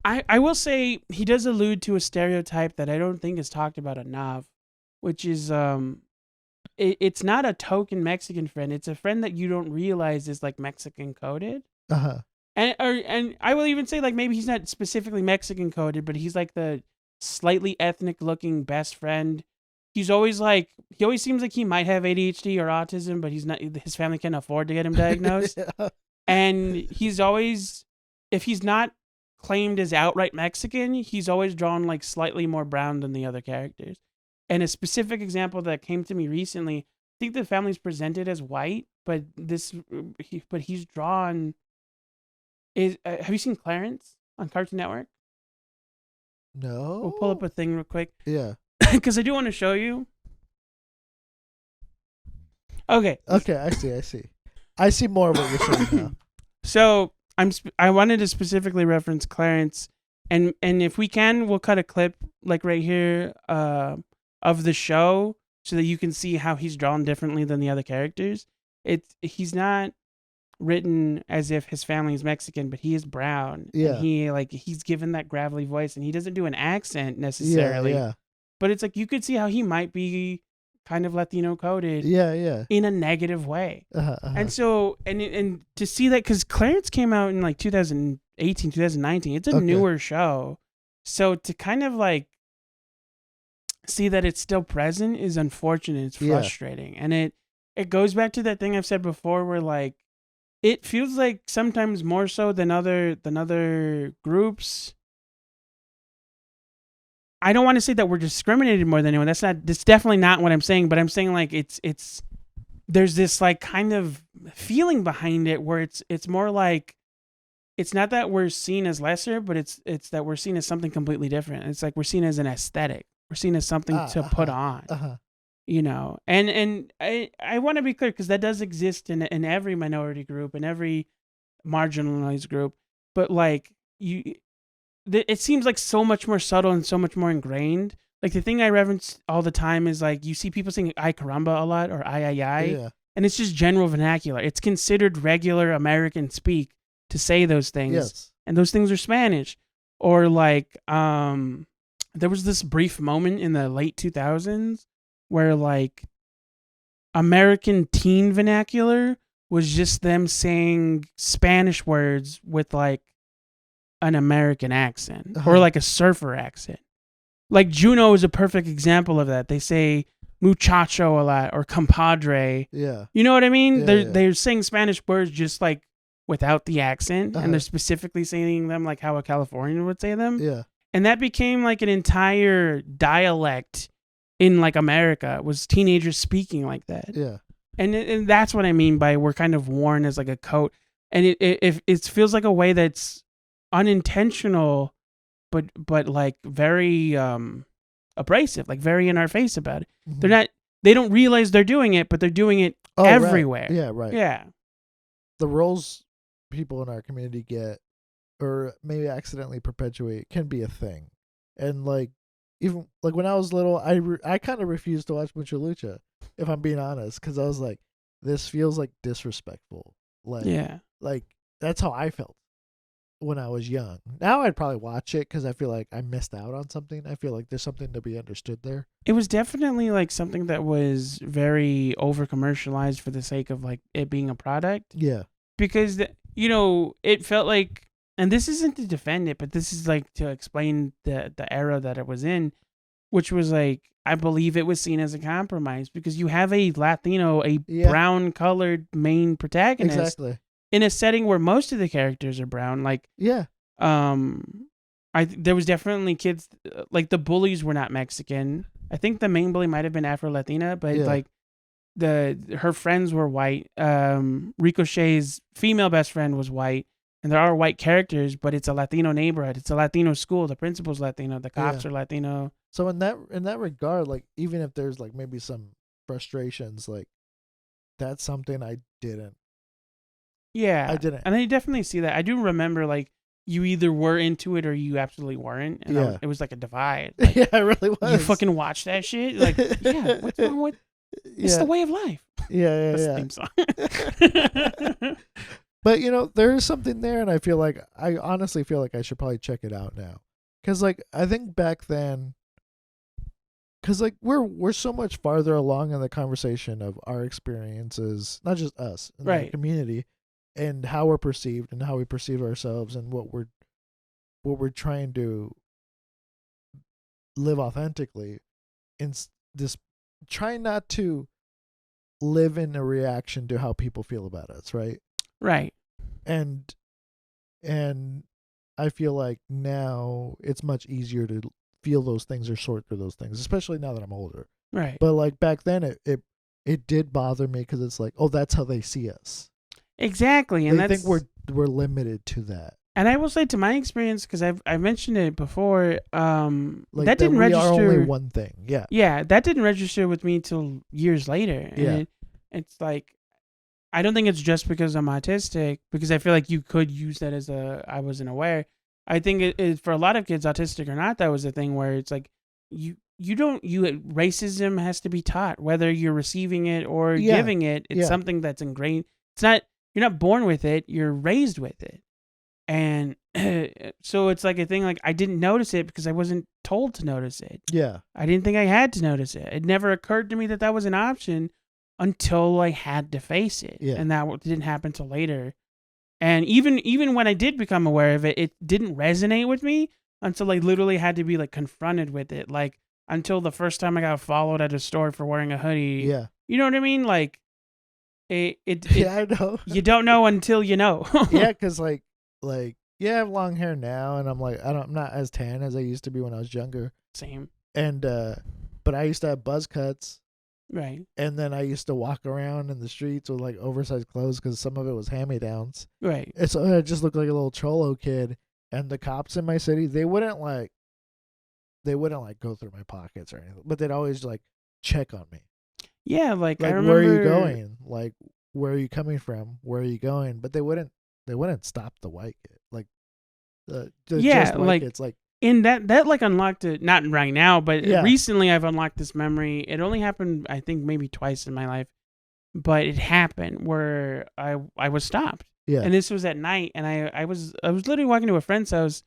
A: I will say he does allude to a stereotype that I don't think is talked about enough, which is it's not a token Mexican friend. It's a friend that you don't realize is like Mexican coded. And I will even say like maybe he's not specifically Mexican coded, but he's like the slightly ethnic looking best friend. He always seems like he might have ADHD or autism, but he's not. His family can't afford to get him diagnosed. And he's always, if he's not claimed as outright Mexican, he's always drawn like slightly more brown than the other characters. And a specific example that came to me recently, I think the family's presented as white, but he's drawn. Have you seen Clarence on Cartoon Network?
B: No.
A: We'll pull up a thing real quick.
B: Yeah.
A: Because I do want to show you. Okay.
B: Okay, I see. I see more of what you're saying now.
A: So I wanted to specifically reference Clarence, and if we can, we'll cut a clip like right here of the show so that you can see how he's drawn differently than the other characters. He's not written as if his family is Mexican, but he is brown.
B: Yeah.
A: And he's given that gravelly voice, and he doesn't do an accent necessarily.
B: Yeah.
A: But it's like you could see how he might be kind of Latino coded.
B: Yeah.
A: In a negative way. And so, and to see that, because Clarence came out in like 2018, 2019, it's a newer show. So to kind of like see that it's still present is unfortunate. It's frustrating. And it goes back to that thing I've said before where like, it feels like sometimes more so than other groups. I don't want to say that we're discriminated more than anyone. That's definitely not what I'm saying, but I'm saying like it's there's this like kind of feeling behind it where it's more like it's not that we're seen as lesser, but it's that we're seen as something completely different. It's like we're seen as an aesthetic. We're seen as something to put on. You know. And I want to be clear because that does exist in every minority group, in every marginalized group, but like it seems like so much more subtle and so much more ingrained. Like the thing I reference all the time is like you see people saying "ay caramba" a lot or "ay ay ay," and it's just general vernacular. It's considered regular American speak to say those things, and those things are Spanish. Or like there was this brief moment in the late 2000s where like American teen vernacular was just them saying Spanish words with like an American accent or like a surfer accent. Like Juno is a perfect example of that. They say muchacho a lot or compadre.
B: Yeah.
A: You know what I mean? They're saying Spanish words just like without the accent and they're specifically saying them like how a Californian would say them.
B: Yeah.
A: And that became like an entire dialect in like America, was teenagers speaking like that.
B: Yeah.
A: And that's what I mean by we're kind of worn as like a coat. And it feels like a way that's unintentional, but like very abrasive, like very in our face about it.
B: Mm-hmm.
A: They don't realize they're doing it, but they're doing it everywhere.
B: Right. Yeah, right.
A: Yeah.
B: The roles people in our community get or maybe accidentally perpetuate can be a thing. And like even like when I was little, I kind of refused to watch Mucha Lucha, if I'm being honest, because I was like, this feels like disrespectful. Like that's how I felt when I was young. Now I'd probably watch it because I feel like I missed out on something. I feel like there's something to be understood there.
A: It was definitely like something that was very over commercialized for the sake of like it being a product.
B: Yeah.
A: Because it felt like, and this isn't to defend it, but this is like to explain the era that it was in, which was like, I believe it was seen as a compromise because you have a Latino, brown colored main protagonist.
B: Exactly.
A: In a setting where most of the characters are brown, like There was definitely kids like the bullies were not Mexican. I think the main bully might have been Afro Latina, but
B: Yeah.
A: like her friends were white. Ricochet's female best friend was white, and there are white characters, but it's a Latino neighborhood. It's a Latino school. The principal's Latino. The cops are Latino.
B: So in that regard, like even if there's like maybe some frustrations, like that's something I didn't.
A: Yeah,
B: I didn't.
A: and I definitely see that. I do remember like you either were into it or you absolutely weren't, and it was like a divide. Like,
B: yeah, it really was.
A: you fucking watch that shit? Like, yeah, what's wrong with? It's the way of life.
B: Yeah,
A: That's the theme song.
B: But there is something there, and I honestly feel like I should probably check it out now, because like I think back then, because like we're so much farther along in the conversation of our experiences, not just us in the community, and how we're perceived and how we perceive ourselves and what we're trying to live authentically, in this trying not to live in a reaction to how people feel about us, right?
A: Right.
B: And I feel like now it's much easier to feel those things or sort through those things, especially now that I'm older.
A: Right.
B: But like back then, it did bother me because it's like, oh, that's how they see us.
A: Exactly, and
B: they think we're limited to that.
A: And I will say, to my experience, because I've mentioned it before,
B: like
A: that didn't register.
B: Are only one thing, yeah.
A: Yeah, that didn't register with me till years later. And it's like, I don't think it's just because I'm autistic, because I feel like you could use that as I wasn't aware. I think it for a lot of kids, autistic or not, that was a thing where it's like racism has to be taught, whether you're receiving it or giving it. It's something that's ingrained. It's not, you're not born with it, you're raised with it. And so it's like a thing, like I didn't notice it because I wasn't told to notice it.
B: Yeah.
A: I didn't think I had to notice it. It never occurred to me that was an option until I had to face it.
B: Yeah.
A: And that didn't happen till later. And even when I did become aware of it, it didn't resonate with me until I literally had to be like confronted with it. Like until the first time I got followed at a store for wearing a hoodie.
B: Yeah.
A: You know what I mean? Like it
B: yeah, I know.
A: You don't know until you know.
B: Yeah, because like I have long hair now, and I'm not as tan as I used to be when I was younger.
A: Same.
B: And but I used to have buzz cuts.
A: Right.
B: And then I used to walk around in the streets with like oversized clothes because some of it was hand-me-downs.
A: Right.
B: And so I just looked like a little cholo kid. And the cops in my city, they wouldn't go through my pockets or anything, but they'd always like check on me.
A: Yeah, like I remember.
B: Where are you going? Like, where are you coming from? Where are you going? But they wouldn't stop the white kid. Like just white kids. Like
A: in that like unlocked it, not right now, but recently I've unlocked this memory. It only happened, I think, maybe twice in my life, but it happened where I was stopped.
B: Yeah.
A: And this was at night, and I was literally walking to a friend's house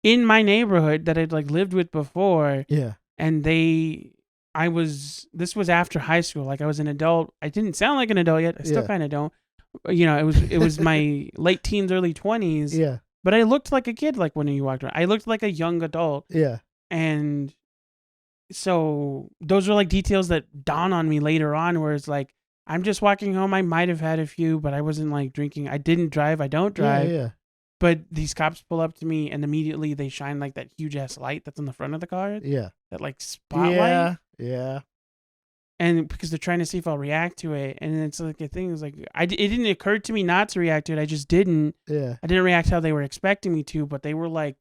A: in my neighborhood that I'd like lived with before.
B: Yeah.
A: And this was after high school. Like I was an adult. I didn't sound like an adult yet. I still kind of don't. It was my late teens, early 20s.
B: Yeah.
A: But I looked like a kid, like when you walked around. I looked like a young adult.
B: Yeah.
A: And so those are like details that dawn on me later on, where it's like, I'm just walking home. I might have had a few, but I wasn't like drinking. I didn't drive. I don't drive.
B: Yeah.
A: But these cops pull up to me, and immediately they shine like that huge ass light that's on the front of the car.
B: Yeah.
A: That like spotlight.
B: Yeah.
A: And because they're trying to see if I'll react to it. And it's like a thing. It's like, it didn't occur to me not to react to it. I just didn't.
B: Yeah.
A: I didn't react how they were expecting me to, but they were like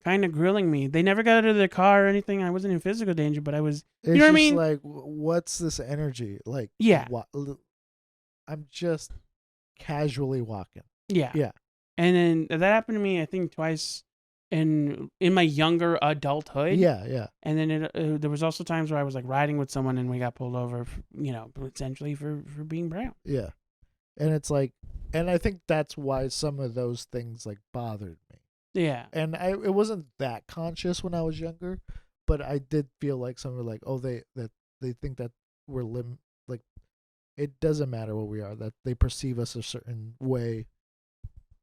A: kind of grilling me. They never got out of their car or anything. I wasn't in physical danger, but I was, you know what I mean?
B: Like, what's this energy? Like,
A: yeah.
B: I'm just casually walking.
A: Yeah.
B: Yeah.
A: And then that happened to me, I think, twice in my younger adulthood.
B: Yeah.
A: And then there was also times where I was like riding with someone and we got pulled over, essentially for being brown.
B: Yeah. And it's like, and I think that's why some of those things like bothered me.
A: Yeah.
B: And it wasn't that conscious when I was younger, but I did feel like some were like, oh, they think that we're like, it doesn't matter what we are, that they perceive us a certain way.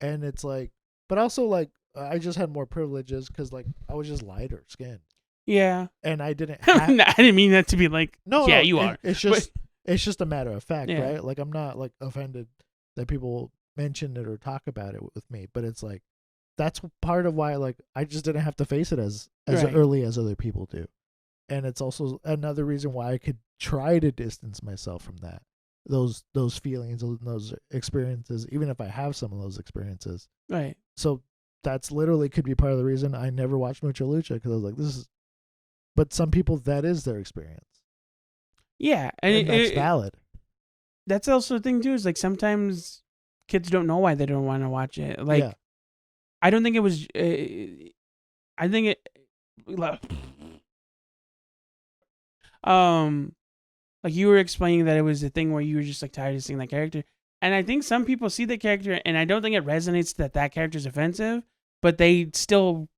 B: And it's like, but also like, I just had more privileges because like I was just lighter skinned.
A: Yeah.
B: And I didn't
A: I didn't mean that to be like, no, you are.
B: It's just a matter of fact, right? Like I'm not like offended that people mention it or talk about it with me, but it's like that's part of why like I just didn't have to face it as
A: Right.
B: early as other people do. And it's also another reason why I could try to distance myself from that. Those feelings, those experiences, even if I have some of those experiences.
A: Right.
B: So that's literally could be part of the reason I never watched Mucha Lucha, because I was like, this is. But some people, that is their experience,
A: Yeah,
B: and that's valid.
A: That's also the thing too. Is like sometimes kids don't know why they don't want to watch it. Like
B: Yeah.
A: I don't think it was. I think it. Like you were explaining that it was a thing where you were just like tired of seeing that character, and I think some people see the character, and I don't think it resonates that character's offensive, but they still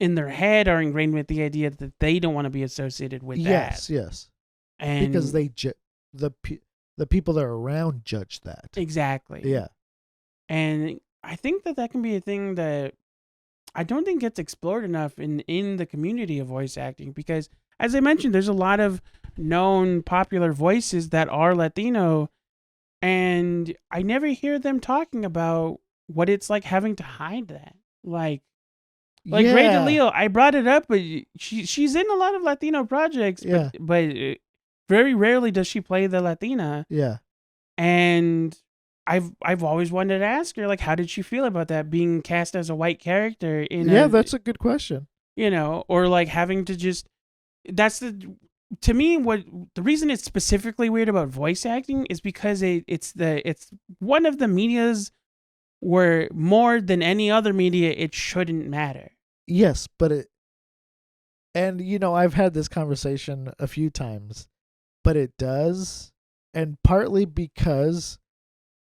A: in their head are ingrained with the idea that they don't want to be associated with that.
B: Yes,
A: And
B: because the people that are around judge that.
A: exactly.
B: Yeah,
A: And I think that can be a thing that I don't think gets explored enough in the community of voice acting, because as I mentioned, there's a lot of known popular voices that are Latino, and I never hear them talking about what it's like having to hide that. Like Ray DeLeo, I brought it up, but she's in a lot of Latino projects, but very rarely does she play the Latina.
B: Yeah.
A: And I've always wanted to ask her, like, how did she feel about that, being cast as a white character in
B: that's a good question.
A: Or like having to just to me, what the reason it's specifically weird about voice acting is because it's one of the medias where more than any other media it shouldn't matter.
B: Yes, but I've had this conversation a few times, but it does, and partly because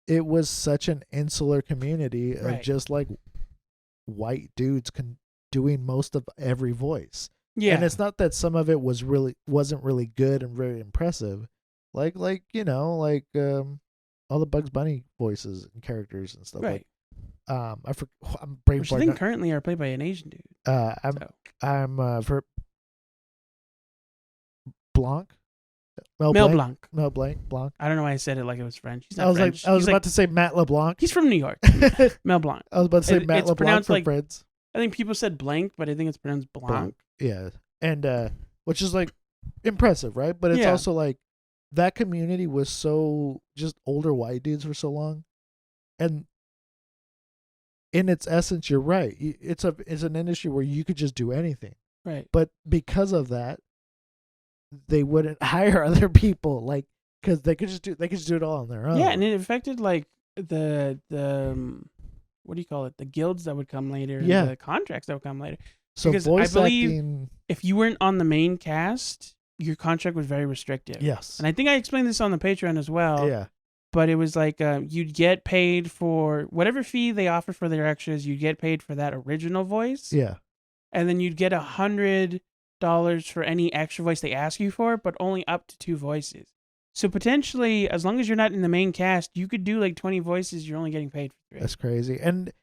B: it was such an insular community of just like white dudes doing most of every voice.
A: Yeah.
B: And it's not that some of it wasn't really good and very impressive. Like all the Bugs Bunny voices and characters and stuff.
A: Right.
B: I'm brain
A: Which I think currently are played by an Asian dude.
B: I'm for Blanc.
A: Mel Blanc.
B: Blanc.
A: I don't know why I said it like it was French. He's not
B: I was
A: French.
B: I was about to say Matt LeBlanc.
A: He's from New York. Mel Blanc.
B: I was about to say Matt LeBlanc from Friends.
A: I think people said blank, but I think it's pronounced Blanc.
B: Yeah. And which is like impressive, right? But it's also like that community was so just older white dudes for so long. And in its essence, you're right. It's an industry where you could just do anything.
A: Right.
B: But because of that, they wouldn't hire other people, like, because they could just do it all on their own.
A: Yeah, and it affected like the what do you call it? The guilds that would come later, and the contracts that would come later.
B: So
A: because
B: voice
A: I believe
B: acting,
A: if you weren't on the main cast, your contract was very restrictive.
B: Yes.
A: And I think I explained this on the Patreon as well.
B: Yeah.
A: But it was like you'd get paid for whatever fee they offer for their extras. You'd get paid for that original voice.
B: Yeah.
A: And then you'd get $100 for any extra voice they ask you for, but only up to 2 voices. So potentially, as long as you're not in the main cast, you could do like 20 voices. You're only getting paid for 3.
B: That's crazy. And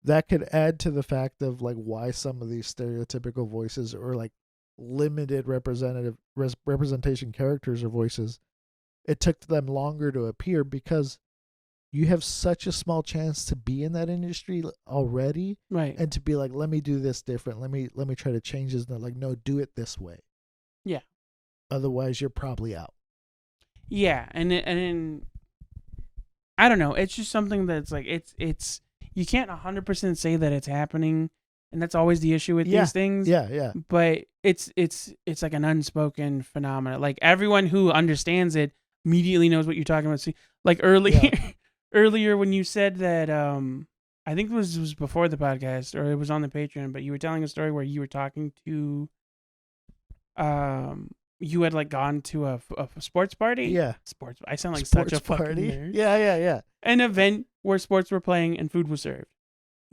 B: that could add to the fact of like why some of these stereotypical voices or like limited representation characters or voices, it took them longer to appear, because you have such a small chance to be in that industry already,
A: right?
B: And to be like, let me do this different. Let me try to change this. And they're like, no, do it this way.
A: Yeah.
B: Otherwise, you're probably out.
A: Yeah, and I don't know. It's just something that's like it's you can't 100% say that it's happening, and that's always the issue with these things.
B: Yeah.
A: But it's like an unspoken phenomenon. Like everyone who understands it immediately knows what you're talking about. See, like earlier when you said that, I think it was before the podcast or it was on the Patreon, but you were telling a story where you were talking to, you had like gone to a sports party.
B: Yeah.
A: Sports. I sound like
B: sports
A: such a
B: party.
A: fucking nerd.
B: Yeah.
A: An event where sports were playing and food was served.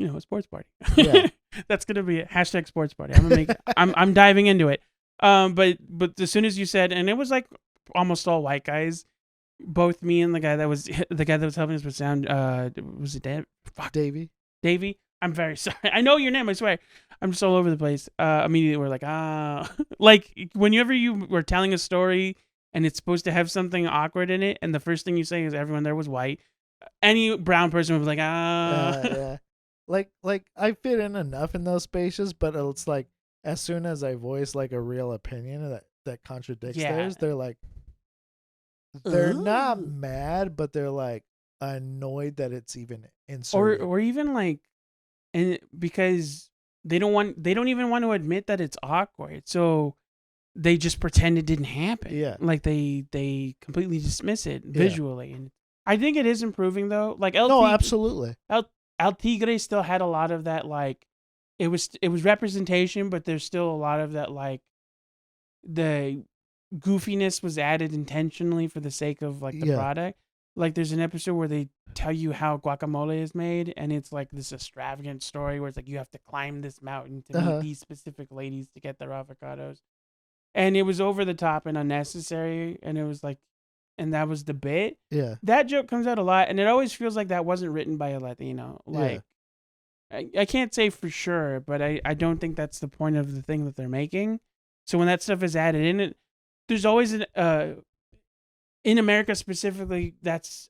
A: A sports party.
B: Yeah.
A: That's gonna be it. # sports party. I'm gonna make. I'm diving into it. But as soon as you said, and it was like almost all white guys. Both me and the guy that was helping us with sound. Was it Dave? Fuck. Davey. I'm very sorry. I know your name. I swear. I'm just all over the place. Immediately we're like, like whenever you were telling a story and it's supposed to have something awkward in it, and the first thing you say is everyone there was white. Any brown person would be like,
B: Yeah. like I fit in enough in those spaces, but it's like as soon as I voice like a real opinion that contradicts theirs, they're like they're not mad, but they're like annoyed that it's even inserted.
A: or even like, and because they don't even want to admit that it's awkward, so they just pretend it didn't happen.
B: Yeah.
A: Like they completely dismiss it
B: Yeah.
A: visually, and I think it is improving though. Like
B: No, absolutely.
A: El Tigre still had a lot of that, like it was representation, but there's still a lot of that, like the goofiness was added intentionally for the sake of like the
B: Yeah.
A: product. Like there's an episode where they tell you how guacamole is made, and it's like this extravagant story where it's like you have to climb this mountain to meet these specific ladies to get their avocados. And it was over the top and unnecessary, and it was like, and that was the bit.
B: Yeah.
A: That joke comes out a lot, and it always feels like that wasn't written by a Latino. Like, I can't say for sure, but I don't think that's the point of the thing that they're making. So when that stuff is added in it, there's always in America specifically,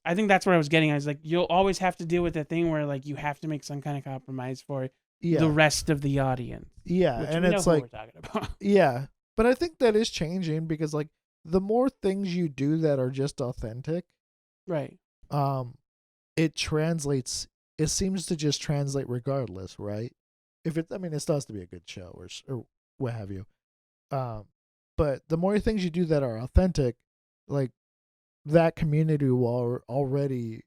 A: I think that's where I was getting. I was like, you'll always have to deal with that thing where like you have to make some kind of compromise for the rest of the audience.
B: Yeah,
A: which
B: and
A: we know
B: it's
A: who
B: like
A: we're talking about.
B: yeah, but I think that is changing because like the more things you do that are just authentic,
A: Right.
B: it translates. It seems to just translate regardless, right? If it, I mean, it still has to be a good show or what have you. But the more things you do that are authentic, like that community will already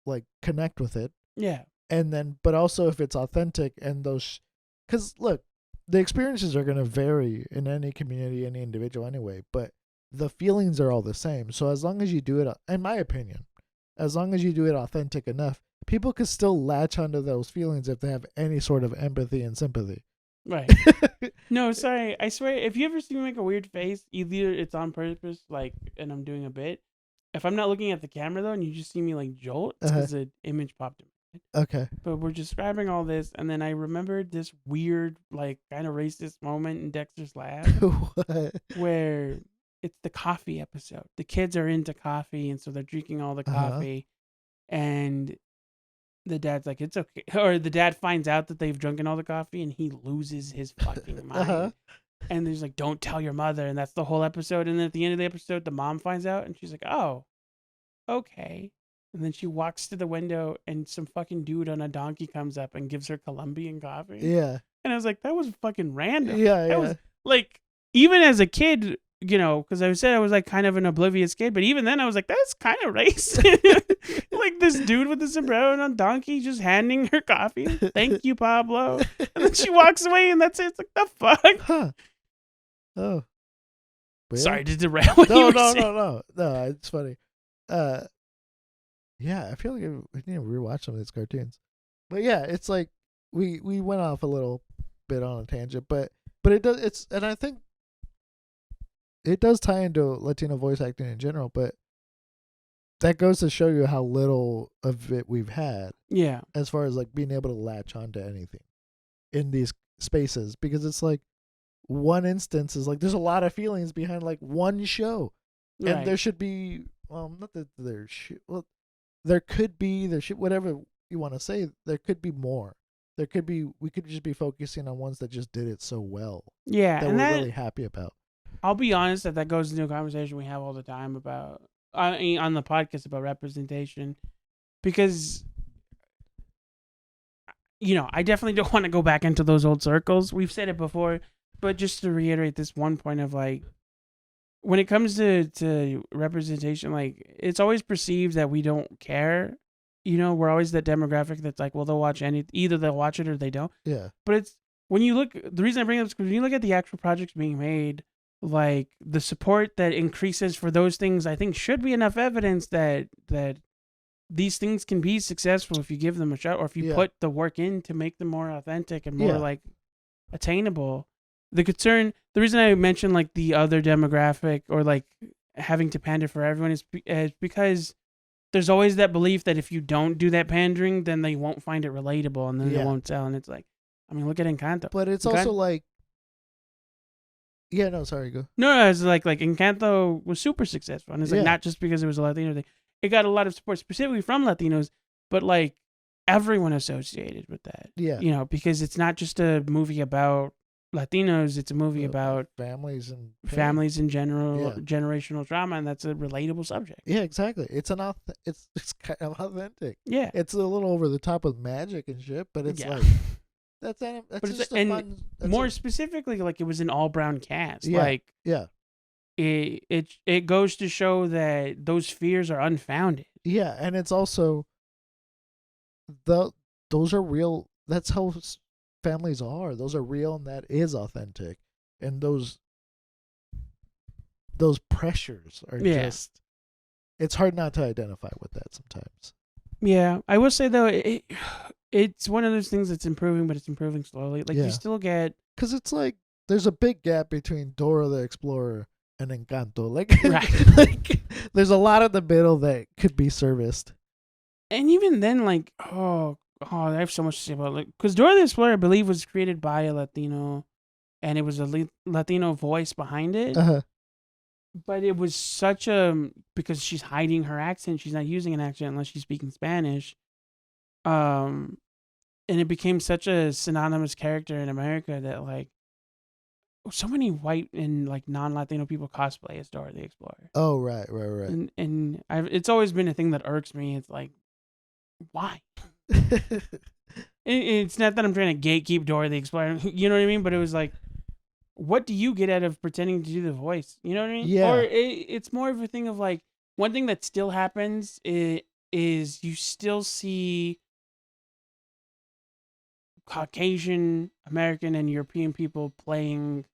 B: like connect with it.
A: Yeah.
B: And then, but also if it's authentic and those, because look, the experiences are going to vary in any community, any individual anyway, but the feelings are all the same. So as long as you do it, in my opinion, as long as you do it authentic enough, people can still latch onto those feelings if they have any sort of empathy and sympathy.
A: Right. No, sorry. I swear, if you ever see me make a weird face, either it's on purpose, like, and I'm doing a bit. If I'm not looking at the camera though, and you just see me like jolt, it's because an image popped in.
B: Okay.
A: But we're describing all this, and then I remembered this weird, like, kind of racist moment in Dexter's Lab
B: What?
A: where it's the coffee episode. The kids are into coffee, and so they're drinking all the coffee, and the dad's like, it's okay. Or the dad finds out that they've drunken all the coffee, and he loses his fucking mind. And there's like, don't tell your mother, and that's the whole episode. And then at the end of the episode, the mom finds out, and she's like, oh, okay. And then she walks to the window, and some fucking dude on a donkey comes up and gives her Colombian coffee.
B: Yeah.
A: And I was like, that was fucking random.
B: Yeah,
A: that was like, even as a kid, you know, because I said I was like kind of an oblivious kid, but even then I was like, that's kind of racist. Like this dude with the sombrero and a donkey just handing her coffee. Thank you, Pablo. And then she walks away, and that's it. It's like, the fuck?
B: Huh. Oh. Really?
A: Sorry to derail what you were saying.
B: No, it's funny. Yeah, I feel like we need to rewatch some of these cartoons. But yeah, it's like we went off a little bit on a tangent, but and I think it does tie into Latino voice acting in general, but that goes to show you how little of it we've had.
A: Yeah.
B: As far as like being able to latch onto anything in these spaces, because it's like one instance is like there's a lot of feelings behind like one show.
A: Right.
B: And there should be, well, not that there should, well, there could be, there should, whatever you want to say, there could be more. There could be, we could just be focusing on ones that just did it so well.
A: Yeah.
B: That
A: and
B: we're really happy about.
A: I'll be honest that goes into a conversation we have all the time about, on the podcast about representation. Because, you know, I definitely don't want to go back into those old circles. We've said it before, but just to reiterate this one point of like, when it comes to representation, like it's always perceived that we don't care. You know, we're always that demographic that's like, well, they'll watch either they'll watch it or they don't.
B: Yeah.
A: But it's when you look, the reason I bring it up is because when you look at the actual projects being made, like the support that increases for those things, I think should be enough evidence that these things can be successful if you give them a shot, or if you put the work in to make them more authentic and more like attainable. The reason I mentioned like the other demographic or like having to pander for everyone is because there's always that belief that if you don't do that pandering, then they won't find it relatable and then they won't sell. And it's like, I mean, look at Encanto.
B: But it's also like, yeah, no, sorry, go.
A: No, it's like Encanto was super successful, and it's like not just because it was a Latino thing. It got a lot of support specifically from Latinos, but like everyone associated with that.
B: Yeah.
A: You know, because it's not just a movie about Latinos, it's a movie about
B: families and pain.
A: families in general,
B: Yeah.
A: generational trauma, and that's a relatable subject.
B: Yeah, exactly. It's it's kind of authentic.
A: Yeah.
B: It's a little over the top with magic and shit, but it's
A: Yeah.
B: like that's
A: But it's-
B: just a
A: and
B: fun. That's
A: More
B: a-
A: specifically, like it was an all brown cast.
B: Yeah.
A: Like
B: yeah,
A: it goes to show that those fears are unfounded.
B: yeah, and it's also those are real. That's how families are. Those are real, and that is authentic. And those pressures are
A: Yeah.
B: just. It's hard not to identify with that sometimes.
A: Yeah, I will say though, it's one of those things that's improving, but it's improving slowly. Like
B: Yeah.
A: you still get
B: Because it's like there's a big gap between Dora the Explorer and Encanto. Like,
A: Right.
B: like there's a lot in the middle that could be serviced.
A: and even then, like I have so much to say about like because Dora the Explorer, I believe, was created by a Latino, and it was a Latino voice behind it. But it was such a because she's hiding her accent, she's not using an accent unless she's speaking Spanish. And it became such a synonymous character in America that like so many white and like non-Latino people cosplay as Dora the Explorer.
B: Oh, right.
A: And it's always been a thing that irks me. It's like, why? It's not that I'm trying to gatekeep Dora the Explorer, you know what I mean? But it was like, what do you get out of pretending to do the voice? You know what I mean?
B: Yeah.
A: Or it's more of a thing of like, one thing that still happens is you still see Caucasian, American, and European people playing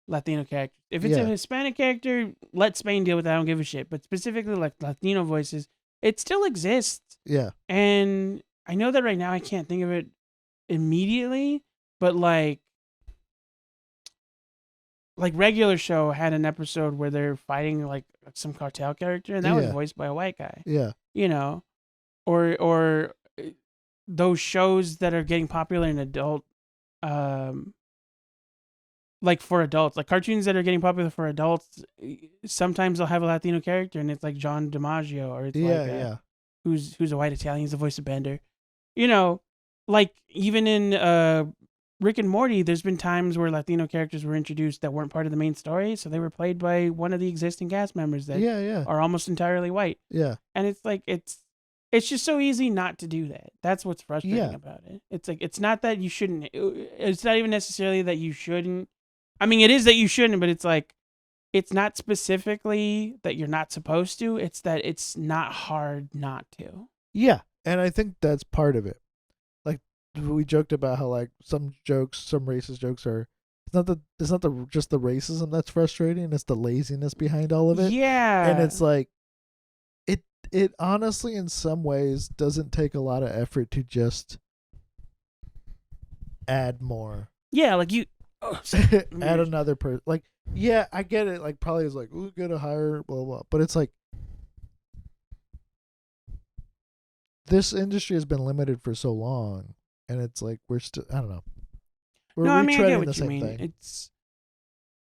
A: Latino characters. If it's a
B: Yeah.
A: Hispanic character, let Spain deal with that. I don't give a shit. But specifically like Latino voices, it still exists.
B: Yeah.
A: And I know that right now I can't think of it immediately, but like Regular Show had an episode where they're fighting like some cartel character, and that was
B: Yeah.
A: voiced by a white guy.
B: Yeah.
A: You know, or those shows that are getting popular in adult, like for adults, like cartoons that are getting popular for adults. Sometimes they'll have a Latino character, and it's like John DiMaggio, or it's
B: Yeah.
A: like
B: Yeah.
A: who's a white Italian. He's the voice of Bender. You know, like even in Rick and Morty, there's been times where Latino characters were introduced that weren't part of the main story, so they were played by one of the existing cast members that
B: Yeah. Yeah.
A: are almost entirely white.
B: Yeah.
A: And it's like it's just so easy not to do that. That's what's frustrating
B: Yeah.
A: about it. It's like it's not that you shouldn't. It's not even necessarily that you shouldn't. I mean, it is that you shouldn't, but it's like it's not specifically that you're not supposed to. It's that it's not hard not to.
B: Yeah. And I think that's part of it. Like we joked about how like some racist jokes are. It's not just the racism that's frustrating. It's the laziness behind all of it.
A: Yeah.
B: And it's like it honestly in some ways doesn't take a lot of effort to just add more.
A: Yeah, like you
B: Add another person. Like, yeah, I get it. Like, probably is like, ooh, get a higher, blah, blah. But it's like, this industry has been limited for so long, and it's like, we're still, I don't know. We're
A: no, I mean, I get
B: retreading
A: what
B: the
A: you
B: same
A: mean.
B: thing.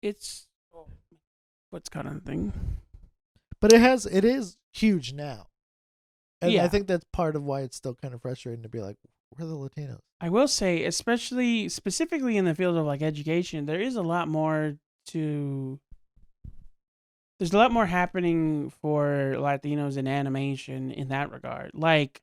A: It's what's kind of thing.
B: But it is huge now. And
A: Yeah.
B: I think that's part of why it's still kind of frustrating to be like, where are the Latinos?
A: I will say, especially specifically in the field of like education, there's a lot more happening for Latinos in animation in that regard. Like,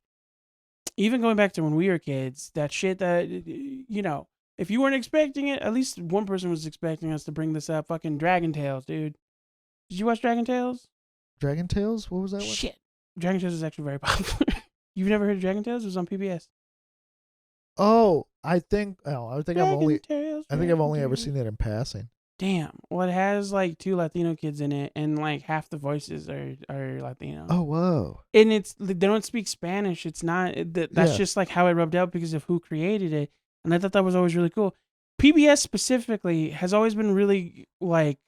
A: even going back to when we were kids, that shit that, you know, if you weren't expecting it, at least one person was expecting us to bring this up. Fucking Dragon Tales, dude. Did you watch Dragon Tales?
B: Dragon Tales? What was that one?
A: Shit. Dragon Tales is actually very popular. You've never heard of Dragon Tales? It was on PBS.
B: Oh, I think I've only
A: Dragon
B: ever
A: Tales.
B: seen it in passing.
A: Damn. Well, it has like 2 Latino kids in it, and like half the voices are Latino.
B: Oh, whoa.
A: And they don't speak Spanish. It's not that's
B: Yeah.
A: just like how it rubbed out because of who created it. And I thought that was always really cool. PBS specifically has always been really like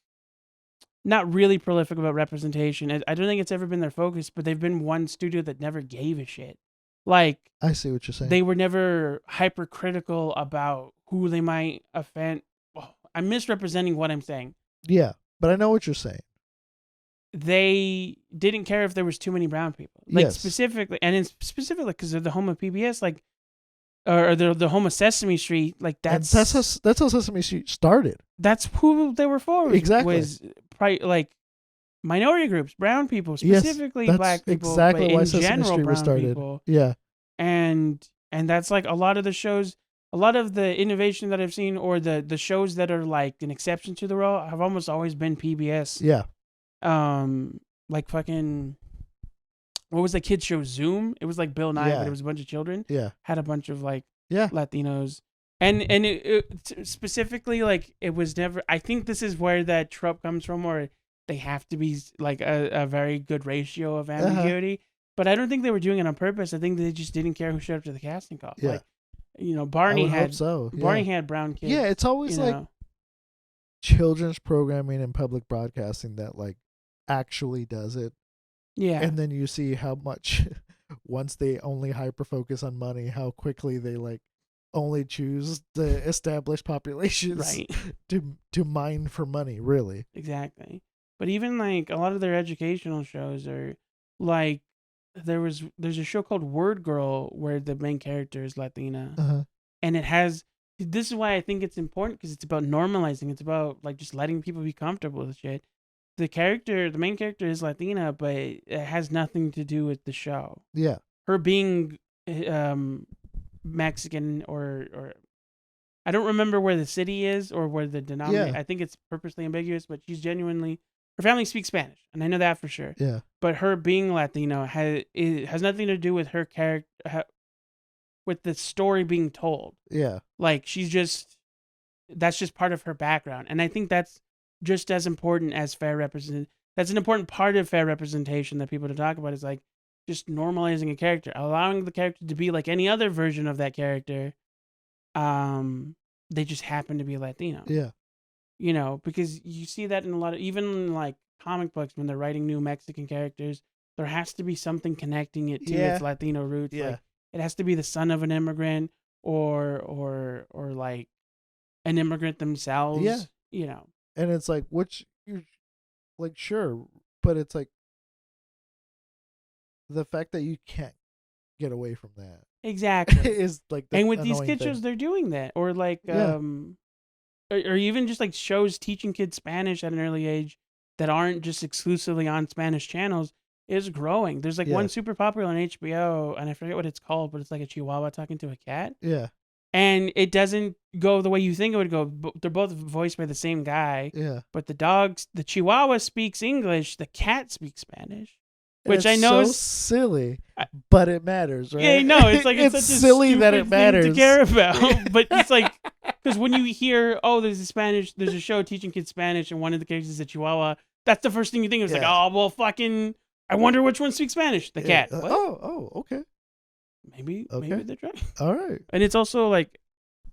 A: not really prolific about representation. I don't think it's ever been their focus, but they've been one studio that never gave a shit. Like,
B: I see what you're saying.
A: they were never hypercritical about who they might offend. Oh, I'm misrepresenting what I'm saying.
B: Yeah, but I know what you're saying.
A: they didn't care if there was too many brown people. Like
B: Yes.
A: specifically, and it's specifically because they're the home of PBS, like, or they're the home of Sesame Street. Like
B: And
A: that's
B: that's how Sesame Street started.
A: that's who they were for.
B: Exactly.
A: Was like minority groups, brown people,
B: Yes,
A: specifically
B: that's
A: black people,
B: exactly
A: but
B: why
A: in
B: Sesame
A: general
B: Street
A: brown
B: was started.
A: people.
B: Yeah.
A: And that's like a lot of the shows, a lot of the innovation that I've seen, or the shows that are like an exception to the rule, have almost always been PBS.
B: Yeah.
A: Like fucking, what was the kids show, Zoom? It was like Bill Nye,
B: Yeah.
A: but it was a bunch of children.
B: Yeah.
A: Had a bunch of like
B: Yeah.
A: Latinos, and it specifically, like, it was never. I think this is where that trope comes from, where they have to be like a very good ratio of ambiguity. But I don't think they were doing it on purpose. I think they just didn't care who showed up to the casting call.
B: Yeah.
A: Like, you know,
B: I
A: Barney
B: would hope
A: had
B: so. Yeah.
A: Barney had brown kids.
B: Yeah, it's always
A: you
B: like
A: know.
B: children's programming and public broadcasting that like actually does it.
A: Yeah.
B: And then you see how much once they only hyper focus on money, how quickly they like only choose the established populations
A: Right.
B: to mine for money, really.
A: Exactly. But even like a lot of their educational shows are like, there's a show called Word Girl where the main character is Latina,
B: Uh-huh.
A: and this is why I think it's important, because it's about normalizing. It's about like just letting people be comfortable with shit. The main character is Latina, but it has nothing to do with the show.
B: Yeah.
A: Her being Mexican or I don't remember where the city is or where the denominator.
B: Yeah.
A: I think it's purposely ambiguous, but she's genuinely, her family speaks Spanish, and I know that for sure.
B: Yeah.
A: But her being Latino has nothing to do with her character, with the story being told.
B: Yeah.
A: Like, that's just part of her background, and I think that's just as important as fair represent. That's an important part of fair representation that people to talk about, is like just normalizing a character, allowing the character to be like any other version of that character. They just happen to be Latino.
B: Yeah.
A: You know, because you see that in a lot of, even in like comic books, when they're writing new Mexican characters, there has to be something connecting it to its Latino roots.
B: Yeah.
A: Like, it has to be the son of an immigrant or like an immigrant themselves.
B: Yeah.
A: You know.
B: And it's like, which you like, sure, but it's like the fact that you can't get away from that
A: Exactly.
B: is like the
A: and with these
B: annoying
A: kid
B: thing.
A: shows, they're doing that. Or like
B: Yeah.
A: or even just like shows teaching kids Spanish at an early age that aren't just exclusively on Spanish channels is growing. There's like one
B: Yeah.
A: super popular on HBO, and I forget what it's called, but it's like a Chihuahua talking to a cat.
B: Yeah.
A: And it doesn't go the way you think it would go. They're both voiced by the same guy.
B: Yeah.
A: But the Chihuahua speaks English, the cat speaks Spanish.
B: And
A: Which
B: it's
A: I know
B: so
A: is
B: silly,
A: I-
B: but it matters, right?
A: Yeah, no, it's like it's such a
B: silly that it
A: stupid thing to
B: matters.
A: care about. But it's like, because when you hear, oh, there's a show teaching kids Spanish, and one of the characters is a Chihuahua, that's the first thing you think of. It's like,
B: Yeah.
A: oh, well, fucking, I wonder which one speaks Spanish. The
B: Yeah.
A: cat. What?
B: Okay.
A: Maybe
B: Okay.
A: they're trying.
B: All right.
A: And it's also like,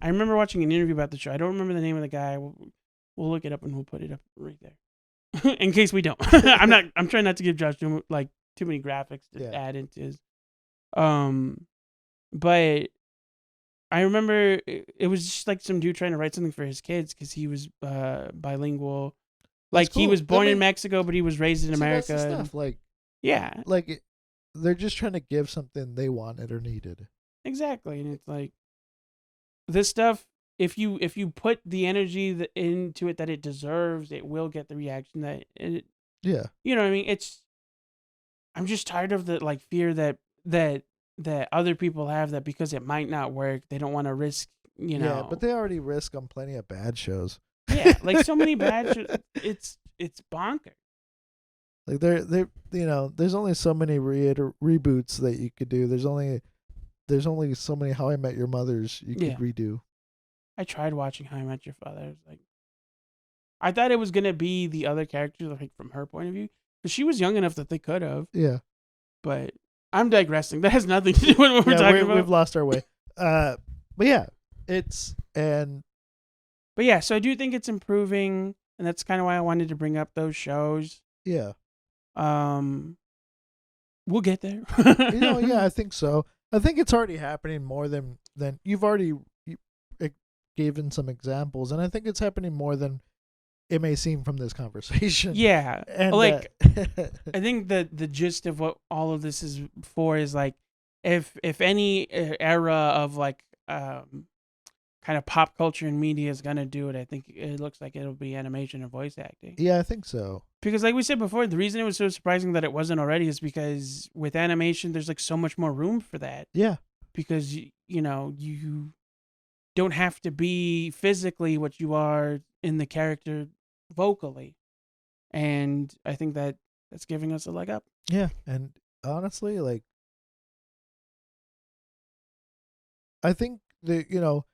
A: I remember watching an interview about the show. I don't remember the name of the guy. We'll look it up and we'll put it up right there, in case we don't. I'm trying not to give Josh too many graphics to
B: Yeah.
A: add into his. But I remember it was just like some dude trying to write something for his kids because he was bilingual. Like,
B: That's
A: he
B: cool.
A: was born in
B: mean-
A: Mexico, but he was raised in
B: See, that's
A: America.
B: the stuff. Like
A: Yeah,
B: they're just trying to give something they wanted or needed.
A: exactly. And it's like, this stuff, if you put the energy into it that it deserves, it will get the reaction that it.
B: Yeah.
A: You know what I mean? I'm just tired of the like fear that other people have, that because it might not work, they don't want to risk. You know.
B: Yeah, but they already risk on plenty of bad shows.
A: Yeah, like so many bad. It's bonkers.
B: Like they there's only so many reboots that you could do. There's only so many How I Met Your Mothers you could
A: Yeah.
B: redo.
A: I tried watching How I Met Your Father. I was like, I thought it was gonna be the other characters, like from her point of view, because she was young enough that they could have.
B: Yeah.
A: But I'm digressing. That has nothing to do with what we're talking about.
B: We've lost our way. But yeah,
A: But yeah, so I do think it's improving, and that's kind of why I wanted to bring up those shows.
B: yeah.
A: We'll get there.
B: Yeah, I think so. I think it's already happening more than you've already given some examples, and I think it's happening more than it may seem from this conversation.
A: Yeah.
B: And
A: Like, I think the gist of what all of this is for is like, if any era of like kind of pop culture and media is gonna do it, I think it looks like it'll be animation and voice acting.
B: yeah, I think so.
A: Because like we said before, the reason it was so surprising that it wasn't already is because with animation, there's like so much more room for that.
B: Yeah.
A: Because you know, you don't have to be physically what you are in the character vocally, and I think that that's giving us a leg up.
B: Yeah. And honestly, like, I think that,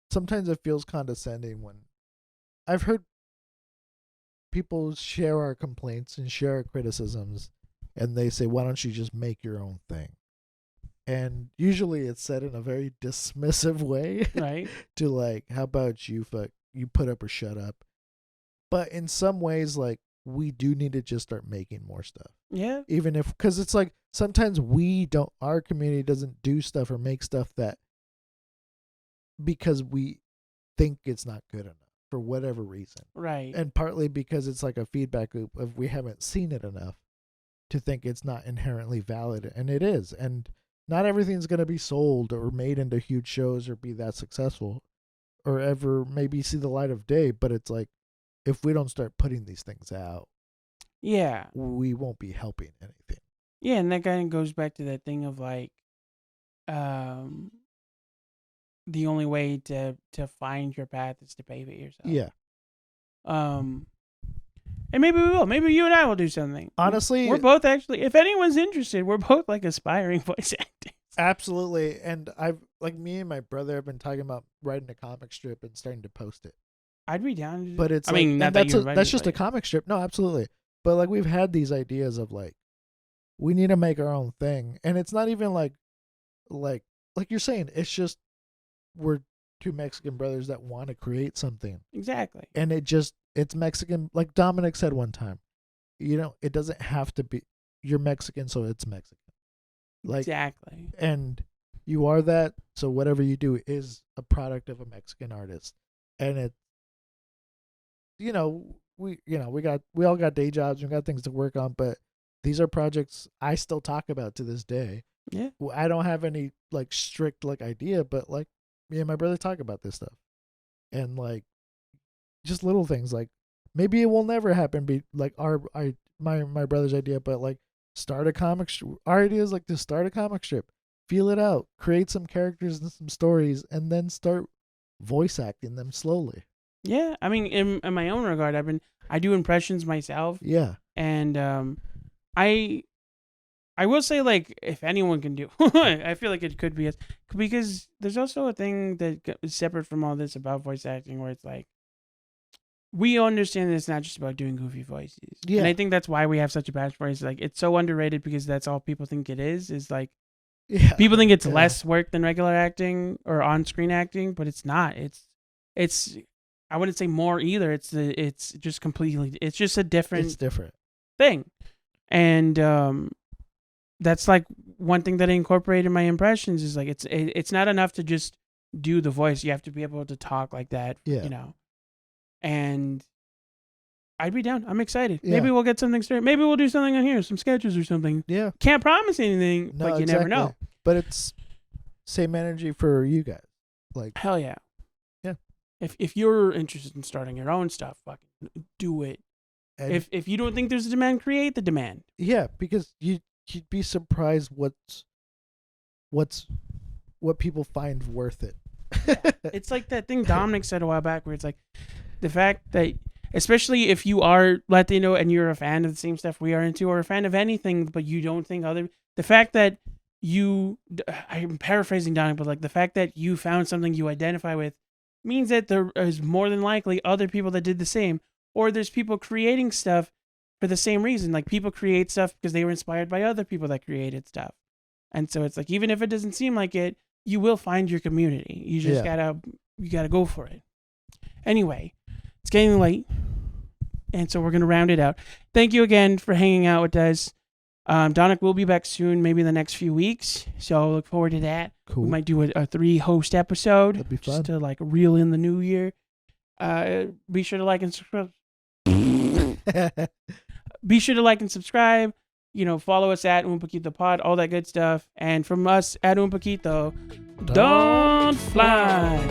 B: sometimes it feels condescending when I've heard people share our complaints and share our criticisms, and they say, why don't you just make your own thing? And usually it's said in a very dismissive way,
A: Right.
B: to like, how about you put up or shut up? But in some ways, like, we do need to just start making more stuff.
A: Yeah.
B: Even if, because it's like sometimes our community doesn't do stuff or make stuff that, because we think it's not good enough for whatever reason.
A: Right.
B: And partly because it's like a feedback loop of we haven't seen it enough to think it's not inherently valid. And it is. And not everything's going to be sold or made into huge shows or be that successful or ever maybe see the light of day. But it's like, if we don't start putting these things out,
A: yeah.
B: we won't be helping anything.
A: Yeah, and that kind of goes back to that thing of like, the only way to find your path is to pave it yourself.
B: Yeah.
A: And maybe we will. Maybe you and I will do something.
B: Honestly,
A: we're both actually, if anyone's interested, we're both like aspiring voice actors.
B: Absolutely. And I've, like, me and my brother have been talking about writing a comic strip and starting to post it.
A: I'd be down.
B: But it's,
A: I mean, not that
B: that's just a comic strip. No, absolutely. But like, we've had these ideas of like, we need to make our own thing. And it's not even like you're saying, it's just, we're two Mexican brothers that want to create something.
A: Exactly.
B: And it's Mexican. Like Dominic said one time, it doesn't have to be, you're Mexican, so it's Mexican. Like,
A: exactly.
B: And you are that, so whatever you do is a product of a Mexican artist. And it, we all got day jobs, we got things to work on, but these are projects I still talk about to this day.
A: Yeah.
B: I don't have any like strict like idea, but like me and my brother talk about this stuff. And like just little things, like maybe it will never happen, be like my brother's idea, but like start a comic our idea is like to start a comic strip, feel it out, create some characters and some stories, and then start voice acting them slowly.
A: Yeah, I mean, in my own regard, I do impressions myself.
B: Yeah.
A: And I will say, like, if anyone can do, I feel like it could be us, because there's also a thing that is separate from all this about voice acting, where it's like, we understand that it's not just about doing goofy voices.
B: Yeah.
A: And I think that's why we have such a passion for it. It's like, it's so underrated because that's all people think it is like,
B: Yeah.
A: people think it's
B: Yeah.
A: less work than regular acting or on-screen acting, but it's not. It's I wouldn't say more either. It's just completely, it's just a
B: It's different
A: thing. And that's like one thing that I incorporate in my impressions is like, it's not enough to just do the voice. You have to be able to talk like that,
B: Yeah.
A: And I'd be down. I'm excited.
B: Yeah.
A: Maybe we'll get something straight. Maybe we'll do something on here, some sketches or something.
B: Yeah.
A: Can't promise anything,
B: No,
A: but you never know.
B: But it's same energy for you guys. Like,
A: Hell yeah.
B: Yeah.
A: If you're interested in starting your own stuff, fucking do it.
B: and
A: If you don't think there's a demand, create the demand.
B: yeah, because you'd be surprised what people find worth it.
A: It's like that thing Dominic said a while back where it's like the fact that, especially if you are Latino and you're a fan of the same stuff we are into, or a fan of anything, but you don't think the fact that I'm paraphrasing Dominic, but like the fact that you found something you identify with means that there is more than likely other people that did the same, or there's people creating stuff for the same reason. Like people create stuff because they were inspired by other people that created stuff. And so it's like, even if it doesn't seem like it, you will find your community. You just gotta go for it. Anyway, it's getting late, and so we're gonna round it out. Thank you again for hanging out with us. Dominic will be back soon, maybe in the next few weeks. So look forward to that.
B: Cool.
A: We might do a 3-host episode.
B: That'd be fun.
A: Just to like reel in the new year. Be sure to like and subscribe. Be sure to like and subscribe. Follow us at Un Poquito Pod, all that good stuff. And from us at Un Poquito, don't fly.